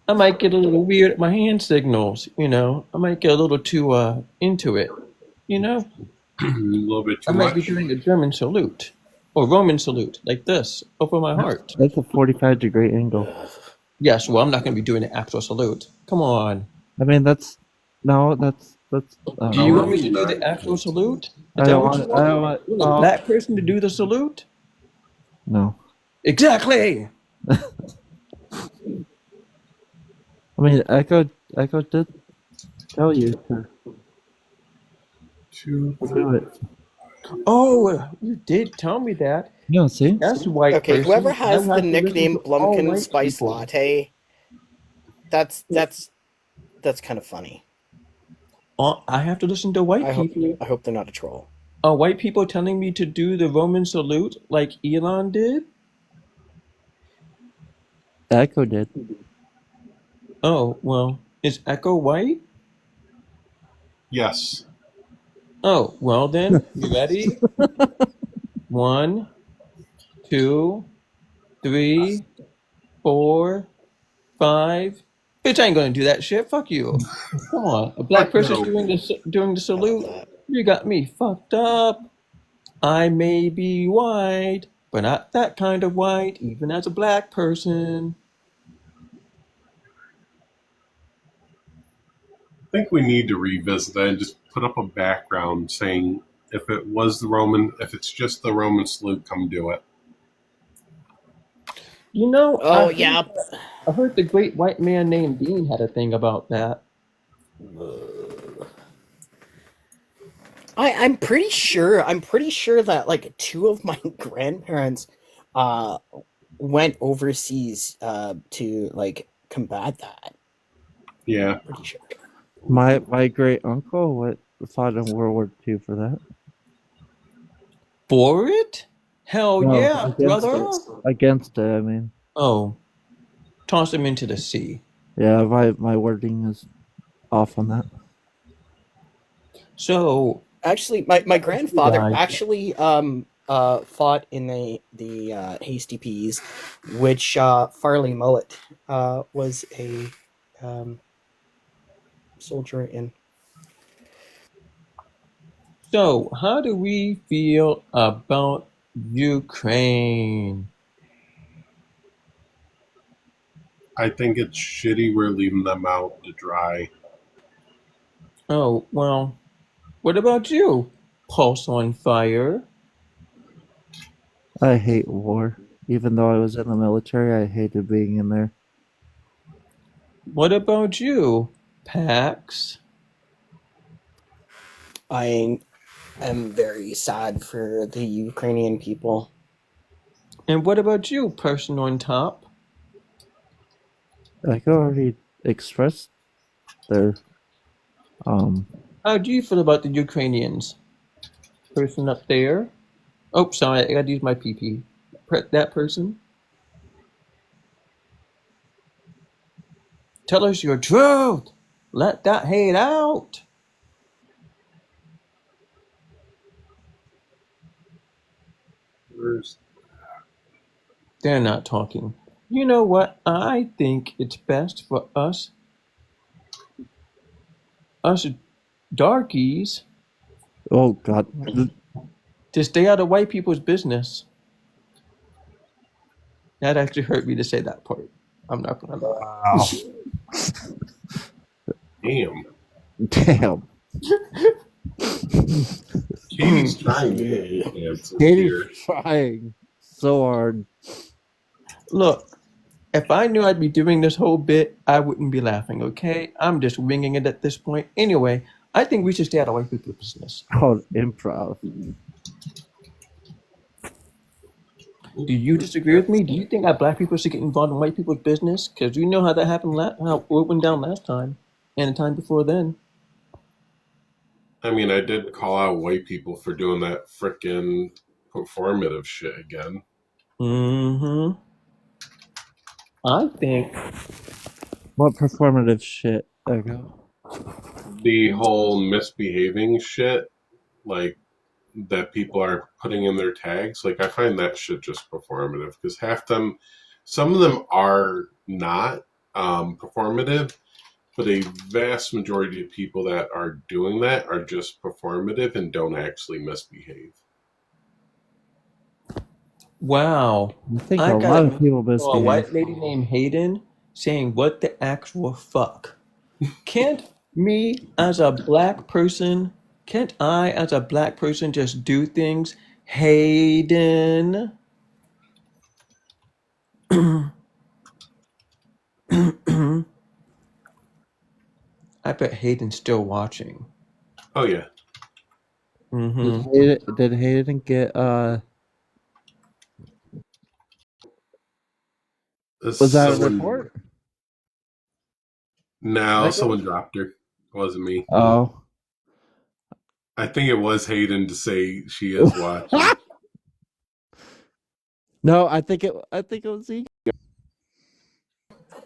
I might get a little weird at my hand signals, I might get a little too into it, A little bit too I might be much. doing a German salute or Roman salute like this over my heart. That's a 45-degree angle. Yes, well, I'm not going to be doing an actual salute. Come on. I mean, that's. Do you want me to do the actual salute? Is that what you want? You want a black person to do the salute? No. Exactly. I mean, Echo did tell you to do it. Oh, you did tell me that. No, see? That's white. Okay, person. whoever has I the have to listen nickname to all Blumpkin white Spice people. Latte, that's kind of funny. I have to listen to white people. I hope they're not a troll. Are white people telling me to do the Roman salute like Elon did? Echo did. Oh, well, is Echo white? Yes. Oh, well then, you ready? 1, 2, 3, 4, 5. Bitch, I ain't gonna do that shit. Fuck you. Come on, a black person's doing the salute. You got me fucked up. I may be white, but not that kind of white, even as a black person. I think we need to revisit that and just put up a background saying if it's just the Roman salute, come do it. I heard the great white man named Dean had a thing about that. I'm pretty sure that like 2 of my grandparents went overseas to like combat that. Yeah. Pretty sure. My great uncle fought in World War II for that. For it? Hell No, yeah, brother. Against it, I mean. Oh. Toss him into the sea. Yeah, my wording is off on that. So actually, my grandfather actually fought in the Hasty Peas, which Farley Mullet was a soldier in. So, how do we feel about Ukraine? I think it's shitty we're leaving them out to dry. Oh, well, what about you? Pulse on fire. I hate war. Even though I was in the military, I hated being in there. What about you? Pax. I am very sad for the Ukrainian people. And what about you, person on top? Like I already expressed their How do you feel about the Ukrainians? Person up there? Oh, sorry, I gotta use my PP. That person? Tell us your truth! Let that hate out! Where's They're not talking. You know what? I think it's best for us darkies, oh god. to stay out of white people's business. That actually hurt me to say that part. I'm not gonna lie. Wow. Damn. Damn. Katie's trying to get me canceled Katie's here. trying so hard. Look, if I knew I'd be doing this whole bit, I wouldn't be laughing, okay? I'm just winging it at this point. Anyway, I think we should stay out of white people's business. Called improv. Do you disagree with me? Do you think that black people should get involved in white people's business? Because you know how that happened, how it went down last time, and the time before then. I mean, I did call out white people for doing that frickin' performative shit again. Mm-hmm. I think What performative shit, Echo? The whole misbehaving shit, like, that people are putting in their tags, like, I find that shit just performative, because some of them are not performative, but a vast majority of people that are doing that are just performative and don't actually misbehave. wow. I think I a got lot a of people message from a white misbehave. lady named Hayden saying, "What the actual fuck?" Can't I as a black person just do things? Hayden. I bet Hayden's still watching. Oh yeah. Mm-hmm. Did Hayden get was that a report? No, Echo? someone dropped her. It wasn't me. Oh. I think it was Hayden to say she is watching. No, I think it was Ego.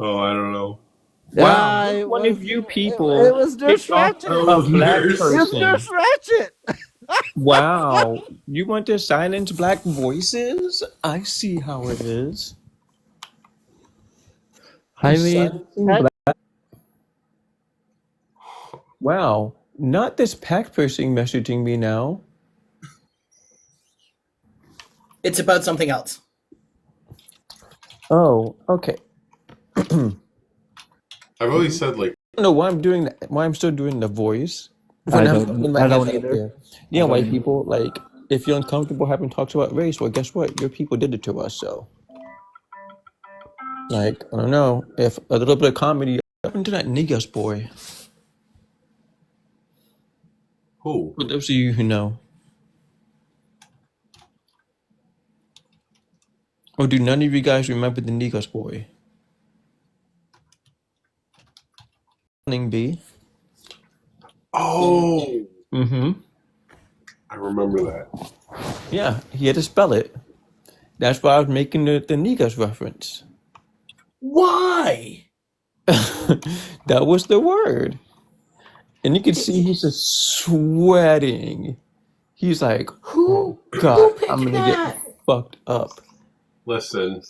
Oh, I don't know. Wow, Yeah, which it one was of you it people was Nurse kicked off Ratchet. Oh, a black nurse. It was person? Nurse Ratchet. Wow, you want to silence black voices? I see how it is. I mean, Silencing black. Wow, not this pack person messaging me now. It's about something else. Oh, okay. I've always said, like, I don't know why I'm doing that. Why I'm still doing the voice when I I'm don't putting my I hands don't up either. there. Yeah, white people, like, if you're uncomfortable having talks about race, well, guess what? Your people did it to us. So, like, I don't know if a little bit of comedy happened to that niggas boy. who? For those of you who know, or do none of you guys remember the niggas boy? B. Oh, Mm-hmm. I remember that. Yeah, he had to spell it. That's why I was making the niggas reference. Why? That was the word. And you can see he's just sweating. He's like, Who oh God, who picked I'm gonna that? get fucked up. Listen,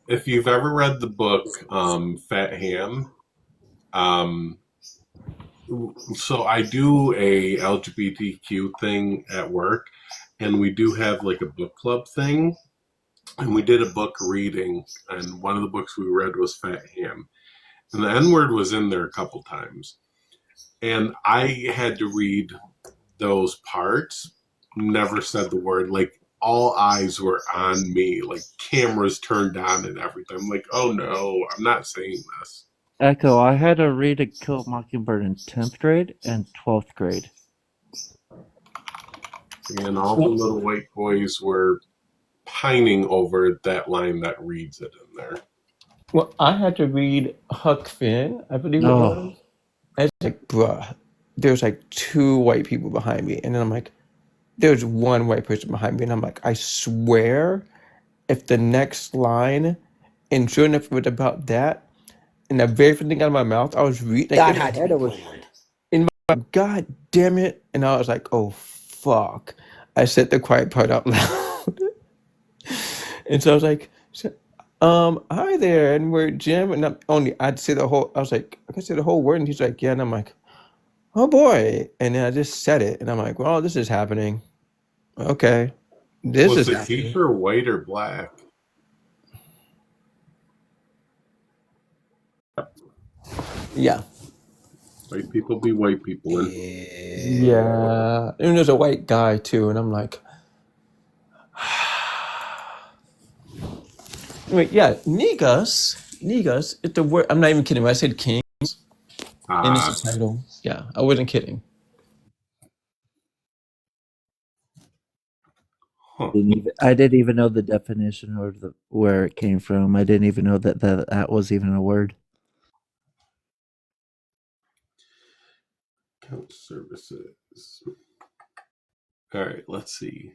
if you've ever read the book Fat Ham, um, so I do a LGBTQ thing at work, and we do have like a book club thing. and we did a book reading, and one of the books we read was Fat Ham. And the N word was in there a couple times. And I had to read those parts, never said the word. Like, all eyes were on me, like cameras turned on and everything. I'm like, oh no, I'm not saying this. Echo, I had to read A Kill a Mockingbird in 10th grade and 12th grade. And all the little white boys were pining over that line that reads it in there. Well, I had to read Huck Finn, I believe it was. And it's like, bruh, there's like 2 white people behind me. And then I'm like, there's 1 white person behind me. And I'm like, I swear, if the next line, and sure enough, it was about that, and the very first thing out of my mouth, I was reading. Like, That had to be planned. in my God damn it. And I was like, oh, fuck. I said the quiet part out loud. And so I was like, hi there, and we're Jim, and I'd say the whole, I was like, I could say the whole word, and he's like, yeah, and I'm like, oh boy, and then I just said it, and I'm like, well, this is happening. Okay, this Was is the happening. teacher white or black? Yeah. White people be white people. And Yeah, and there's a white guy too, and I'm like, wait, yeah, Negus, it's the word. I'm not even kidding. When I said king in the title, yeah, I wasn't kidding. I didn't even know the definition or where it came from. I didn't even know that was even a word. Account services. All right, let's see.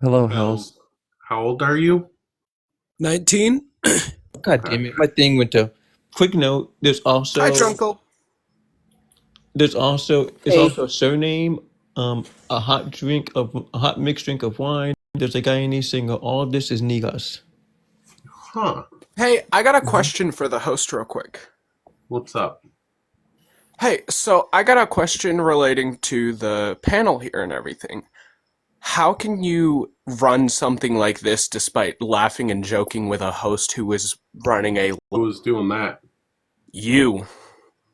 Hello, House. How old are you? 19. God damn it! My thing went to quick note. There's also Hi, Trunkle. There's also it's Hey. also a surname, a hot mixed drink of wine. There's a guy in these singer. All of this is Negus. Huh. Hey, I got a question for the host real quick. What's up? Hey, so I got a question relating to the panel here and everything. How can you run something like this despite laughing and joking with a host who is running a... Who was doing that? You.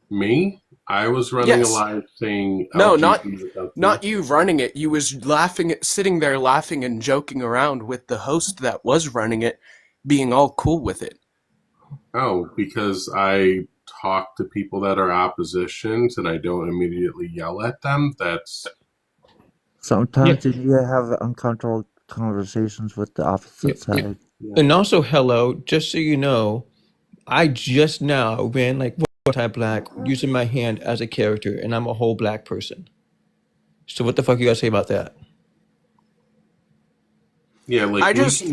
Me? I was running Yes. a live saying No, LGBT. not you running it. You was sitting there laughing and joking around with the host that was running it, being all cool with it. Oh, because I talk to people that are oppositions and I don't immediately yell at them. That's... Sometimes you need to have uncomfortable conversations with the opposite side. And also, hello, just so you know, I just now ran like anti-black using my hand as a character, and I'm a whole black person. So what the fuck you gotta say about that? Yeah, like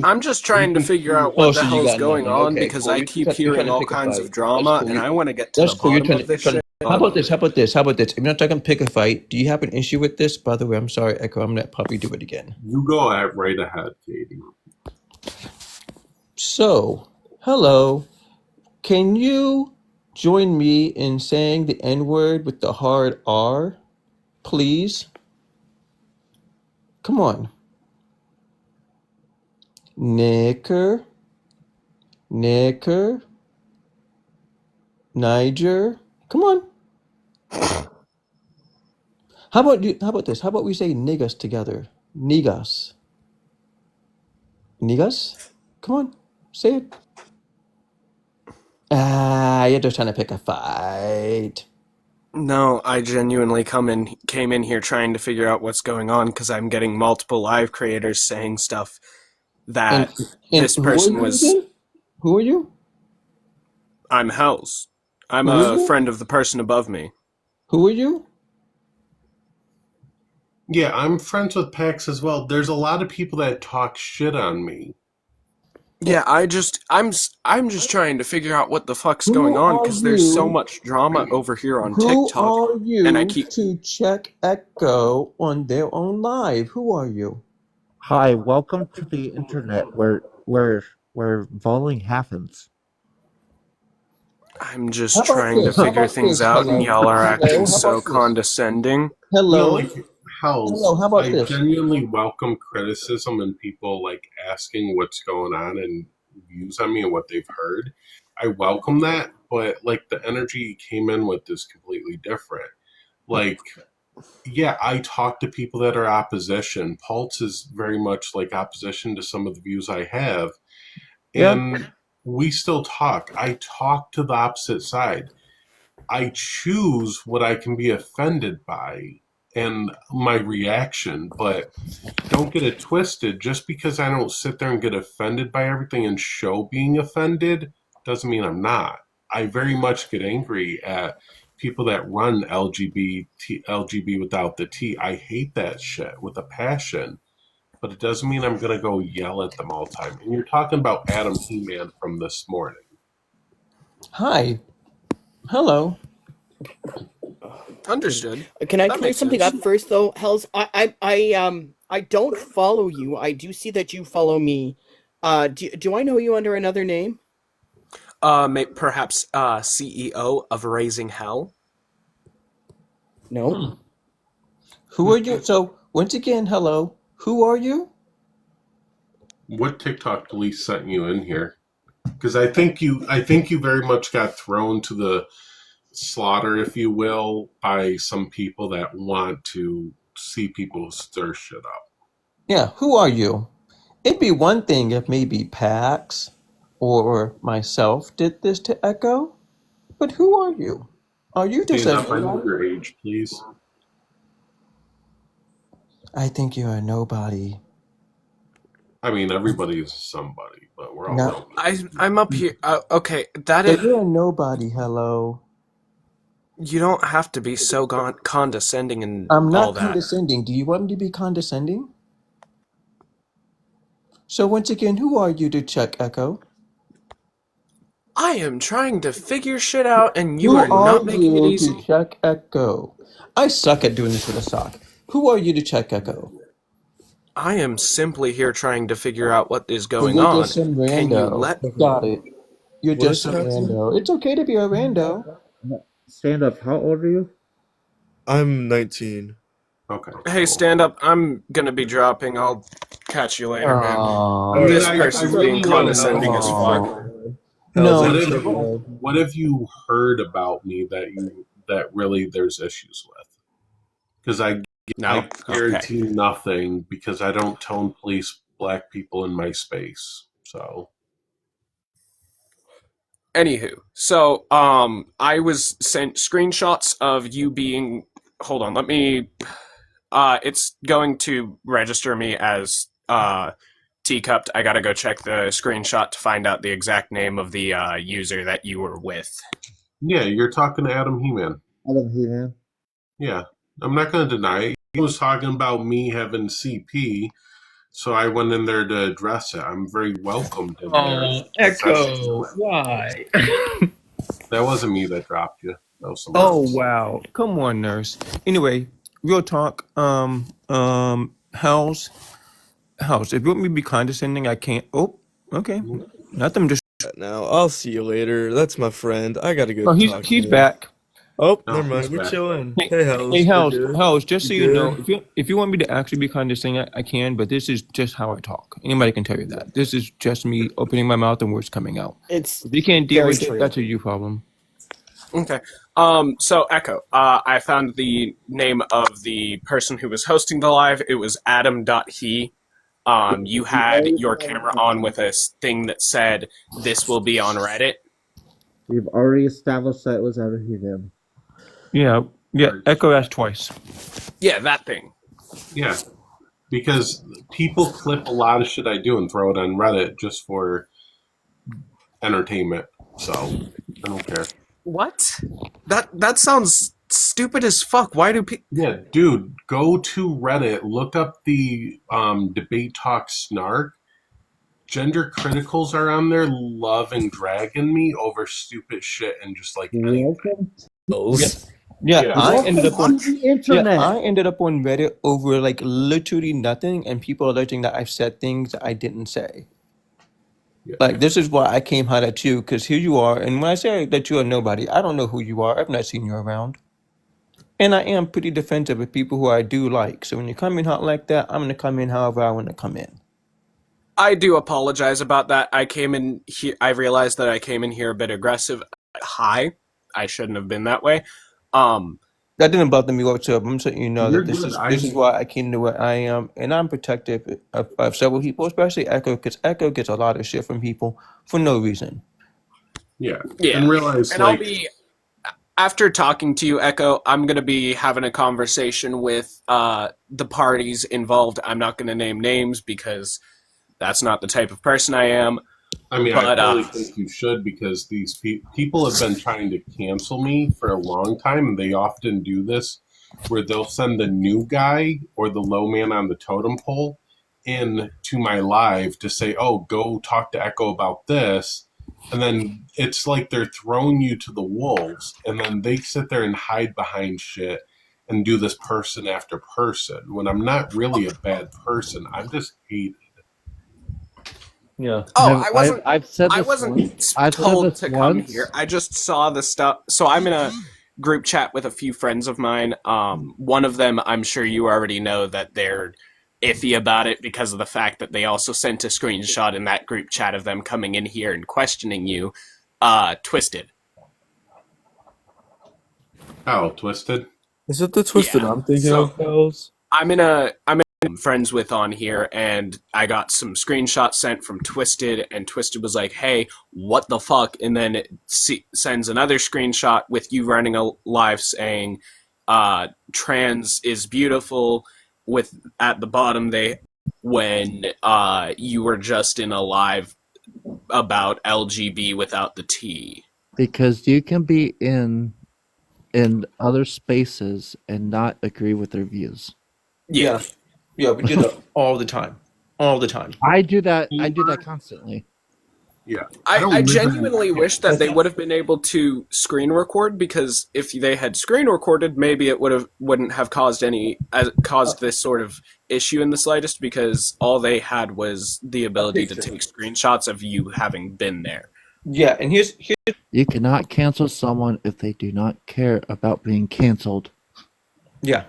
I'm just trying to figure out what the so you hell's got going nothing. on Okay, because cool. I You're keep trying hearing to all pick a kinds fight. of drama, That's cool. and I want to get to That's the cool. You're bottom trying of this shit. How about this? How about this? How about this? If you're not talking pick a fight, do you have an issue with this? By the way, I'm sorry, Echo. I'm gonna let Puppy do it again. You go right ahead, Katie. So, hello. Can you join me in saying the N-word with the hard R, please? Come on. Knicker, Niger. Come on. How about this? How about we say niggas together? Niggas. Niggas? Come on. Say it. You're just trying to pick a fight. No, I genuinely came in here trying to figure out what's going on because I'm getting multiple live creators saying stuff that this person was... Who are you? I'm Hells. I'm Who are a you? friend of the person above me. Who are you? Yeah, I'm friends with Pax as well. There's a lot of people that talk shit on me. Yeah, I'm just trying to figure out what the fuck's going on because there's so much drama over here on Who TikTok. are you and I keep... to check Echo on their own live? Who are you? Hi, welcome to the internet where voting happens. I'm just trying to figure things out, and y'all are acting so condescending. Hello. Yeah, like, Hello, Hells, how about I this? genuinely welcome criticism and people like asking what's going on and views on me and what they've heard. I welcome that, but like the energy you came in with is completely different. Like, yeah, I talk to people that are opposition. Pulse is very much like opposition to some of the views I have, Yeah. and we still talk. I talk to the opposite side. I choose what I can be offended by and my reaction, but don't get it twisted. Just because I don't sit there and get offended by everything and show being offended doesn't mean I'm not. I very much get angry at people that run LGB without the T. I hate that shit with a passion, but it doesn't mean I'm going to go yell at them all the time. And you're talking about Adam He-Man from this morning. Hi. Hello. Understood. Can I That clear makes something sense. up first, though, Hells? I don't follow you. I do see that you follow me. Do I know you under another name? Perhaps CEO of Raising Hell. No. Who are you? So once again, hello. Who are you? What TikTok police sent you in here? Because I think you very much got thrown to the slaughter, if you will, by some people that want to see people stir shit up. Yeah, who are you? It'd be one thing if maybe Pax or myself did this to Echo, but who are you? Are you just Stand a up, I need nobody? your age, please. I think you're a nobody. I mean, everybody is somebody, but we're all No, nobodies. I'm up here. Okay, that so is. you're a nobody. Hello. You don't have to be so condescending and I'm all not that. condescending. Do you want me to be condescending? So once again, who are you to check Echo? I am trying to figure shit out, and you Who are are not making it you to easy. check Echo? I suck at doing this with a sock. Who are you to check Echo? I am simply here trying to figure out what is So going you're on. just some Can you rando. let? Got it. You're What just is some it, Axel? rando. It's okay to be a rando. Stand up. How old are you? I'm 19. Okay. Hey, Cool. stand up. I'm gonna be dropping. I'll catch you later, man. I mean, This Aww. I person's being really want to know condescending as something. fuck. Hells, No. I'm What so have glad. what have you heard about me that really there's issues with? Because I No? Okay. guarantee nothing because I don't tone police black people in my space. So Anywho, so I was sent screenshots of you being. Hold on, let me. It's going to register me as teacupped. I gotta go check the screenshot to find out the exact name of the user that you were with. yeah, you're talking to Adam He-Man. Adam He-Man. Yeah, I'm not going to deny it. He was talking about me having CP, so I went in there to address it. I'm very welcomed in there. Oh, Because Echo, why? that wasn't me that dropped you. That was someone Oh else. wow. Come on, nurse. Anyway, real talk. House. If you want me to be condescending, I can't. Oh, okay. Nothing. Just. Now, I'll see you later. That's my friend. I gotta go Oh, talk to he's him. back. Oh, No, never he's mind. We're back. chilling. Hey, Hey, Hells. hey, We're House, good. just You so you know, good? if you want me to actually be condescending, I can, but this is just how I talk. Anybody can tell you that. This is just me opening my mouth and words coming out. It's If you can't deal very with it, true. that's a you problem. Okay. So Echo, I found the name of the person who was hosting the live. It was Adam.he. You had your camera on with a thing that said, "This will be on Reddit." We've already established that it was Adam He-Man. Yeah, Right. Echo asked twice. Yeah, that thing. Yeah, because people clip a lot of shit I do and throw it on Reddit just for entertainment. So I don't care. What? That sounds stupid as fuck. Why do people? Yeah, dude, go to Reddit, look up the debate talk snark. Gender criticals are on there loving dragging me over stupid shit and just like anything. Welcome. Hells. Yeah, I ended up on. Welcome to the internet. I ended up on Reddit over like literally nothing, and people alleging that I've said things that I didn't say. Yeah. Like this is why I came hot at you, because here you are, and when I say that you are nobody, I don't know who you are. I've not seen you around. And I am pretty defensive of people who I do like. So when you come in hot like that, I'm gonna come in however I want to come in. I do apologize about that. I came in here. I realized that I came in here a bit aggressive. Hi, I shouldn't have been that way. That didn't bother me whatsoever. I'm just letting you know You're that good. this is why I came to where I am, and I'm protective of several people, especially Echo, because Echo gets a lot of shit from people for no reason. Yeah. Yeah, And realize, and I'll like, be after talking to you, Echo. I'm gonna be having a conversation with the parties involved. I'm not gonna name names because that's not the type of person I am. I mean, I But fully think you should, because these people have been trying to cancel me for a long time, and they often do this where they'll send the new guy or the low man on the totem pole in to my live to say, oh, go talk to Echo about this. And then it's like they're throwing you to the wolves, and then they sit there and hide behind shit and do this person after person when I'm not really a bad person. I'm just hated. Yeah. oh, I've said I this wasn't once. I've said told this to come once. here. I just saw the stuff. So I'm in a group chat with a few friends of mine. One of them, I'm sure you already know that they're iffy about it because of the fact that they also sent a screenshot in that group chat of them coming in here and questioning you. Twisted. Oh, Twisted? Is it the Twisted Yeah. I'm thinking So of, pals? I'm friends with on here, and I got some screenshots sent from Twisted, and Twisted was like, "Hey, what the fuck?" And then it sends another screenshot with you running a live saying, "Trans is beautiful." With at the bottom they when you were just in a live about LGB without the T. Because you can be in other spaces and not agree with their views. Yeah, Yeah, we do that all the time, all the time. I do that. I do that constantly. Yeah. I genuinely wish that they would have been able to screen record, because if they had screen recorded, maybe it wouldn't have caused this sort of issue in the slightest, because all they had was the ability to take screenshots of you having been there. Yeah, and here's You cannot cancel someone if they do not care about being canceled. yeah.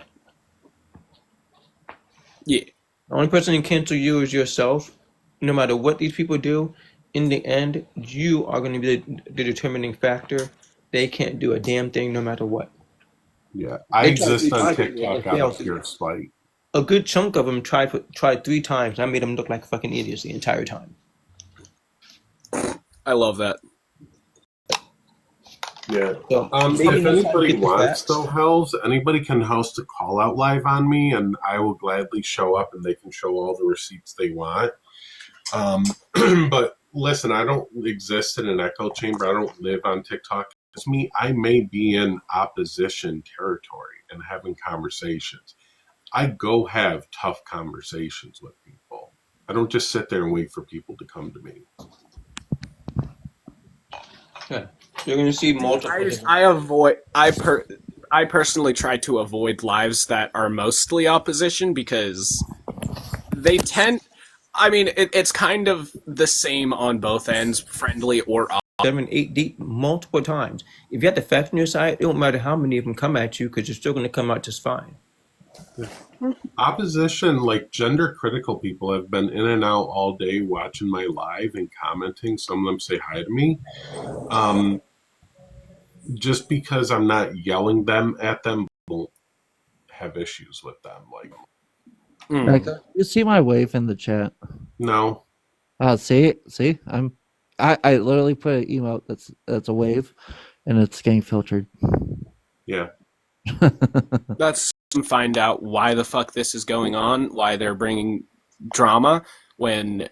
Yeah. The only person who can cancel you is yourself. No matter what these people do, in the end, you are going to be the determining factor. They can't do a damn thing no matter what. Yeah, I They tried exist 3 on times and TikTok out of failed. pure spite. A good chunk of them tried 3 times. I made them look like fucking idiots the entire time. I love that. Yeah. So If maybe next time anybody get the wants facts. though, hells, anybody can host a call out live on me, and I will gladly show up, and they can show all the receipts they want. But listen, I don't exist in an echo chamber. I don't live on TikTok. It's me. I may be in opposition territory and having conversations. I go have tough conversations with people. I don't just sit there and wait for people to come to me. Yeah. You're going to see multiple. I personally try to avoid lives that are mostly opposition, because they tend. I mean, it's kind of the same on both ends, friendly or 7, 8 deep multiple times. If you have the facts on your side, it don't matter how many of them come at you because you're still going to come out just fine. Opposition, like gender critical people, have been in and out all day watching my live and commenting. Some of them say hi to me. Just because I'm not yelling them at them, won't have issues with them. Like, You see my wave in the chat. no. See, I literally put an emote that's a wave, and it's getting filtered. Yeah. Let's find out why the fuck this is going on, why they're bringing drama, when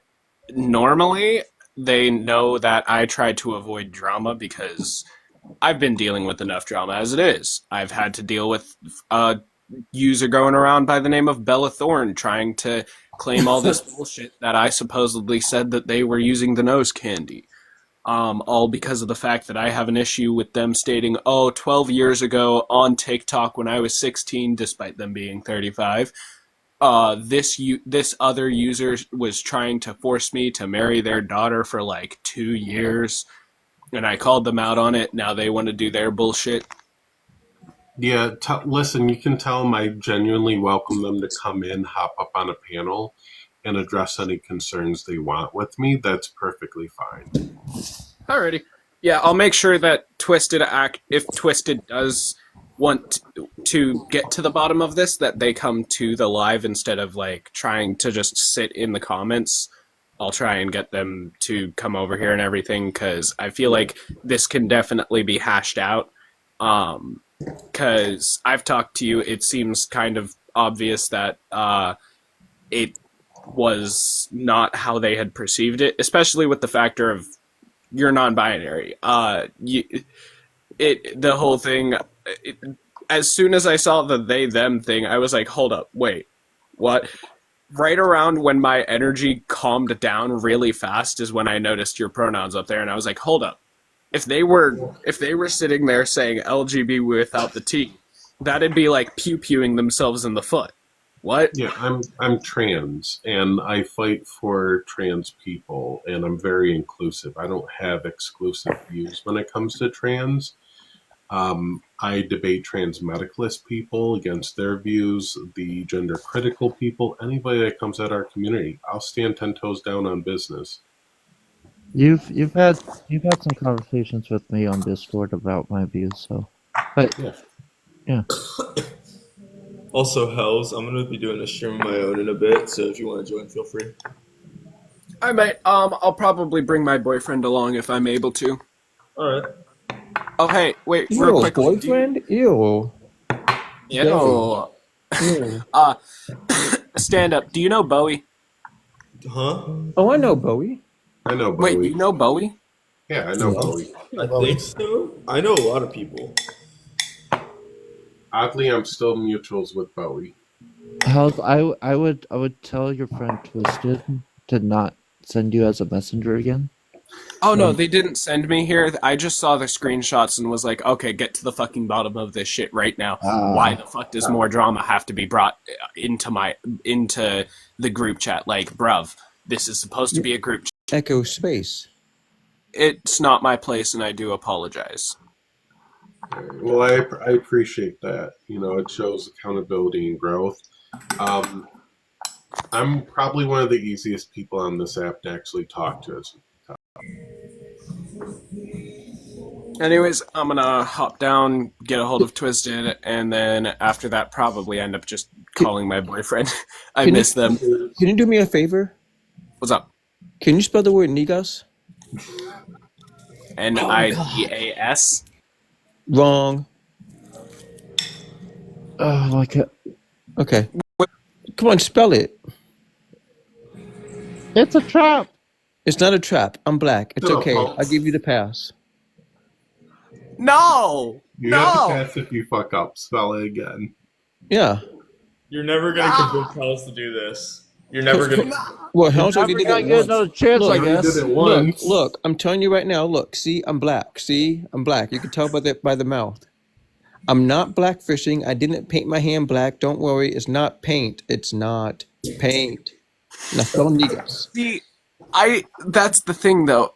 normally they know that I try to avoid drama because I've been dealing with enough drama as it is. I've had to deal with a user going around by the name of Bella Thorne trying to claim all this bullshit that I supposedly said that they were using the nose candy. All because of the fact that I have an issue with them stating, 12 years ago on TikTok when I was 16, despite them being 35, this other user was trying to force me to marry their daughter for like 2 years, and I called them out on it. Now they want to do their bullshit. Yeah, listen, you can tell them I genuinely welcome them to come in, hop up on a panel, and address any concerns they want with me. That's perfectly fine. Alrighty. Yeah, I'll make sure that if Twisted does want to get to the bottom of this, that they come to the live instead of like trying to just sit in the comments. I'll try and get them to come over here and everything because I feel like this can definitely be hashed out. Because I've talked to you, it seems kind of obvious that it was not how they had perceived it, especially with the factor of you're non-binary. The whole thing. As soon as I saw the they them thing, I was like, hold up, wait, what? Right around when my energy calmed down really fast is when I noticed your pronouns up there, and I was like, hold up. If they were sitting there saying LGB without the T, that'd be like pew-pewing themselves in the foot. What? Yeah, I'm trans, and I fight for trans people, and I'm very inclusive. I don't have exclusive views when it comes to trans. I debate trans medicalist people against their views, the gender critical people, anybody that comes at our community. I'll stand 10 toes down on business. You've had some conversations with me on Discord about my views, so but yeah. Also, Hells, I'm gonna be doing a stream of my own in a bit, so if you want to join, feel free. I might. I'll probably bring my boyfriend along if I'm able to. All right. Oh, hey, wait, Ew, real quick. boyfriend? Ew. Ew. Ew. Stand up. Do you know Bowie? Huh? Oh, I know Bowie. I know Bowie. Wait, you know Bowie? Yeah, I know Bowie. I think so. I know a lot of people. Oddly, I'm still mutuals with Bowie. Hells, I would tell your friend Twisted to not send you as a messenger again. Oh, no, they didn't send me here. I just saw the screenshots and was like, okay, get to the fucking bottom of this shit right now. Why the fuck does more drama have to be brought into the group chat? Like, bruv, this is supposed to be a group chat. Echo space. It's not my place, and I do apologize. Well, I appreciate that. You know, it shows accountability and growth. I'm probably one of the easiest people on this app to actually talk to. Anyways, I'm gonna hop down, get a hold of Twisted, and then after that probably end up just calling my boyfriend. I miss them. Can you do me a favor? What's up? Can you spell the word Nigas? Nidas? Wrong. Oh, like it. Okay. Come on, spell it. It's a trap. It's not a trap. I'm black. It's No, okay. folks. I'll give you the pass. No! You have to pass if you fuck up. Spell it again. Yeah. You're never gonna convince Hells to do this. You're never gonna. Well, how's if you did it once? Another chance, Look, I guess. Did it once. Look, I'm telling you right now. Look, see, I'm black. See, I'm black. You can tell by the mouth. I'm not blackfishing. I didn't paint my hand black. Don't worry. It's not paint. It's not paint. Now spell Nigas. See, that's the thing though.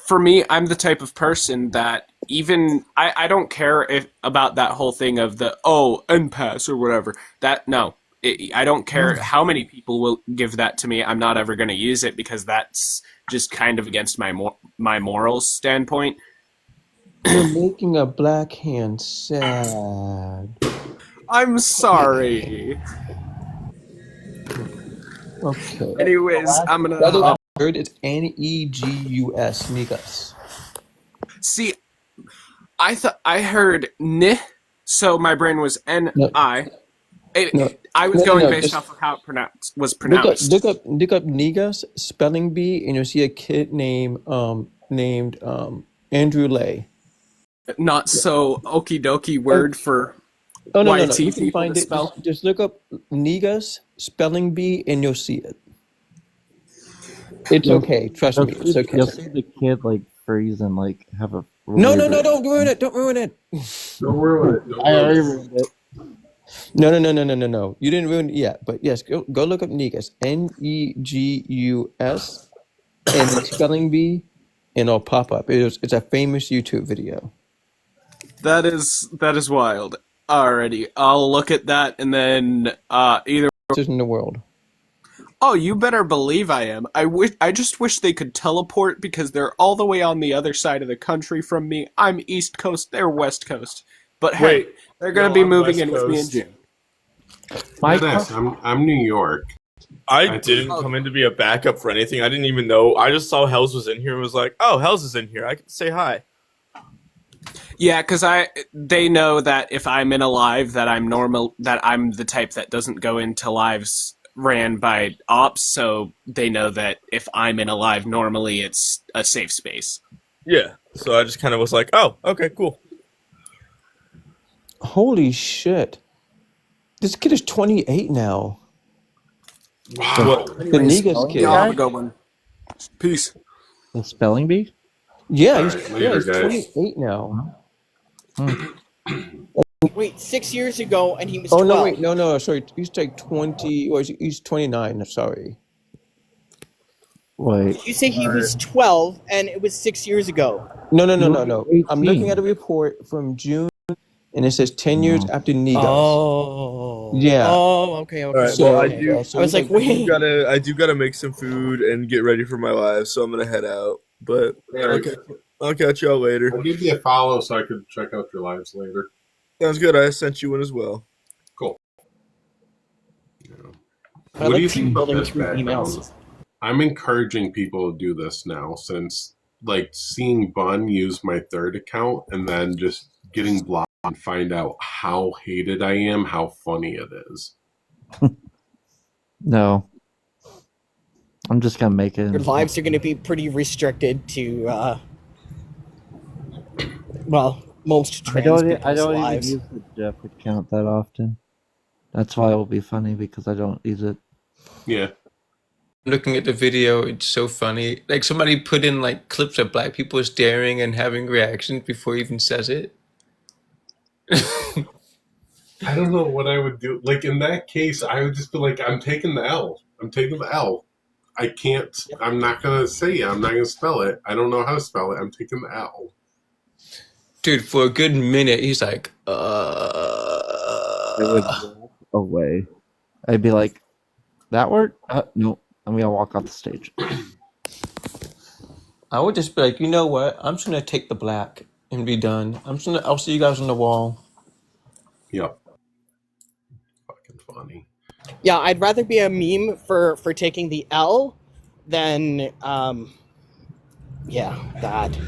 For me, I'm the type of person that even I don't care about that whole thing of the NPAS or whatever. I don't care how many people will give that to me. I'm not ever going to use it because that's just kind of against my morals standpoint. You're making a black hand sad. I'm sorry. Okay. Anyways, I'm The other gonna word is Negus. Nigas. see. I heard N, so my brain was NI. No. I was going based off of how it was pronounced. Look up Nigas spelling bee, and you'll see a kid named Andrew Lay. Not so okie dokie word for Oh no, YT you can people find to it. spell. Just look up Nigas spelling bee, and you'll see it. It's okay. Trust me. It's okay. You'll see the kid like freeze and like have a. No! Don't ruin it. Don't ruin it. Don't ruin it. I already ruined it. No. You didn't ruin it yet. But yes, go look up Negus. Negus, and the spelling bee, and it'll pop up. It's a famous YouTube video. That is wild. Alrighty, I'll look at that and then either. In the world. Oh, you better believe I am. I just wish they could teleport because they're all the way on the other side of the country from me. I'm East Coast, they're West Coast. But hey, Wait, they're gonna no, be I'm moving West in with me in Coast. June. I'm New York. I didn't come in to be a backup for anything. I didn't even know. I just saw Hells was in here and was like, "Oh, Hells is in here. I can say hi." Yeah, because they know that if I'm in a live, that I'm normal, that I'm the type that doesn't go into lives ran by ops. So they know that if I'm in a live, normally it's a safe space. Yeah. So I just kind of was like, "Oh, okay, cool." Holy shit! This kid is 28 now. Wow. What? The Negus kid. Y'all have a good one. Peace. The spelling bee? Yeah, All he's right, later, he's guys. 28 now. Wait, 6 years ago, and he was Oh 12. no, wait, no, sorry. He's like 20. Or he's 29. Sorry. Wait. You say he was 12, and it was 6 years ago. No. You're I'm looking 18. at a report from June, and it says 10 years after Negus. Oh. Yeah. Oh, okay. All right. So, Well, yeah, so I was he's like, wait. I do gotta make some food and get ready for my live, so I'm gonna head out. But I'll catch y'all later. I'll give you a follow so I could check out your lives later. Sounds good. I sent you one as well. Cool. I What like do you think about building this through background? emails. I'm encouraging people to do this now since, like, seeing Bun use my third account and then just getting blocked and find out how hated I am, how funny it is. No. I'm just gonna make it. Your lives are going to be pretty restricted to, well, most I trans don't people's even lives. use the Jeff account that often. That's why it will be funny because I don't use it. Yeah. Looking at the video, it's so funny. Like somebody put in like clips of black people staring and having reactions before he even says it. I don't know what I would do. Like, in that case, I would just be like, I'm taking the L. I'm taking the L. I can't, I'm not going to say it. I'm not going to spell it. I don't know how to spell it. I'm taking the L. Dude, for a good minute, he's like, It would go away. I'd be like, that word? No, I'm gonna walk off the stage. I would just be like, you know what? I'm just gonna take the black and be done. I'll see you guys on the wall. Yep. Fucking funny. Yeah, I'd rather be a meme for taking the L than, yeah, that.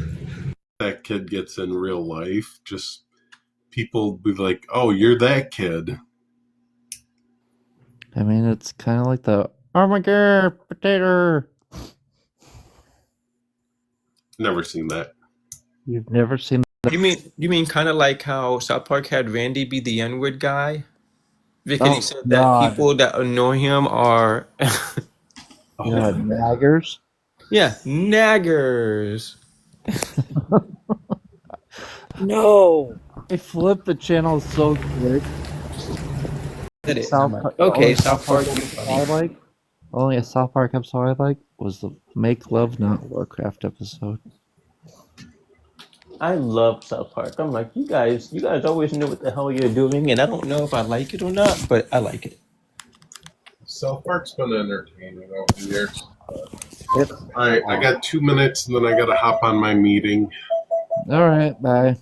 That kid gets in real life, just people be like, oh, you're that kid. I mean, it's kind of like the oh my god, potato. Never seen that. You've never seen You mean kind of like how South Park had Randy be the N-word guy? Because he said that God. people that annoy him are naggers? yeah, naggers. No. I flipped the channel so quick. That is. South Okay, South Park. episode I like. Only a South Park episode I like was the Make Love Not Warcraft episode. I love South Park. I'm like, you guys always know what the hell you're doing, and I don't know if I like it or not, but I like it. South Park's been entertaining over the years. All right, I got 2 minutes, and then I got to hop on my meeting. All right, bye.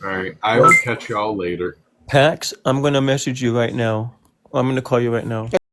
All right, I will catch y'all later. Pax, I'm gonna message you right now. I'm gonna call you right now.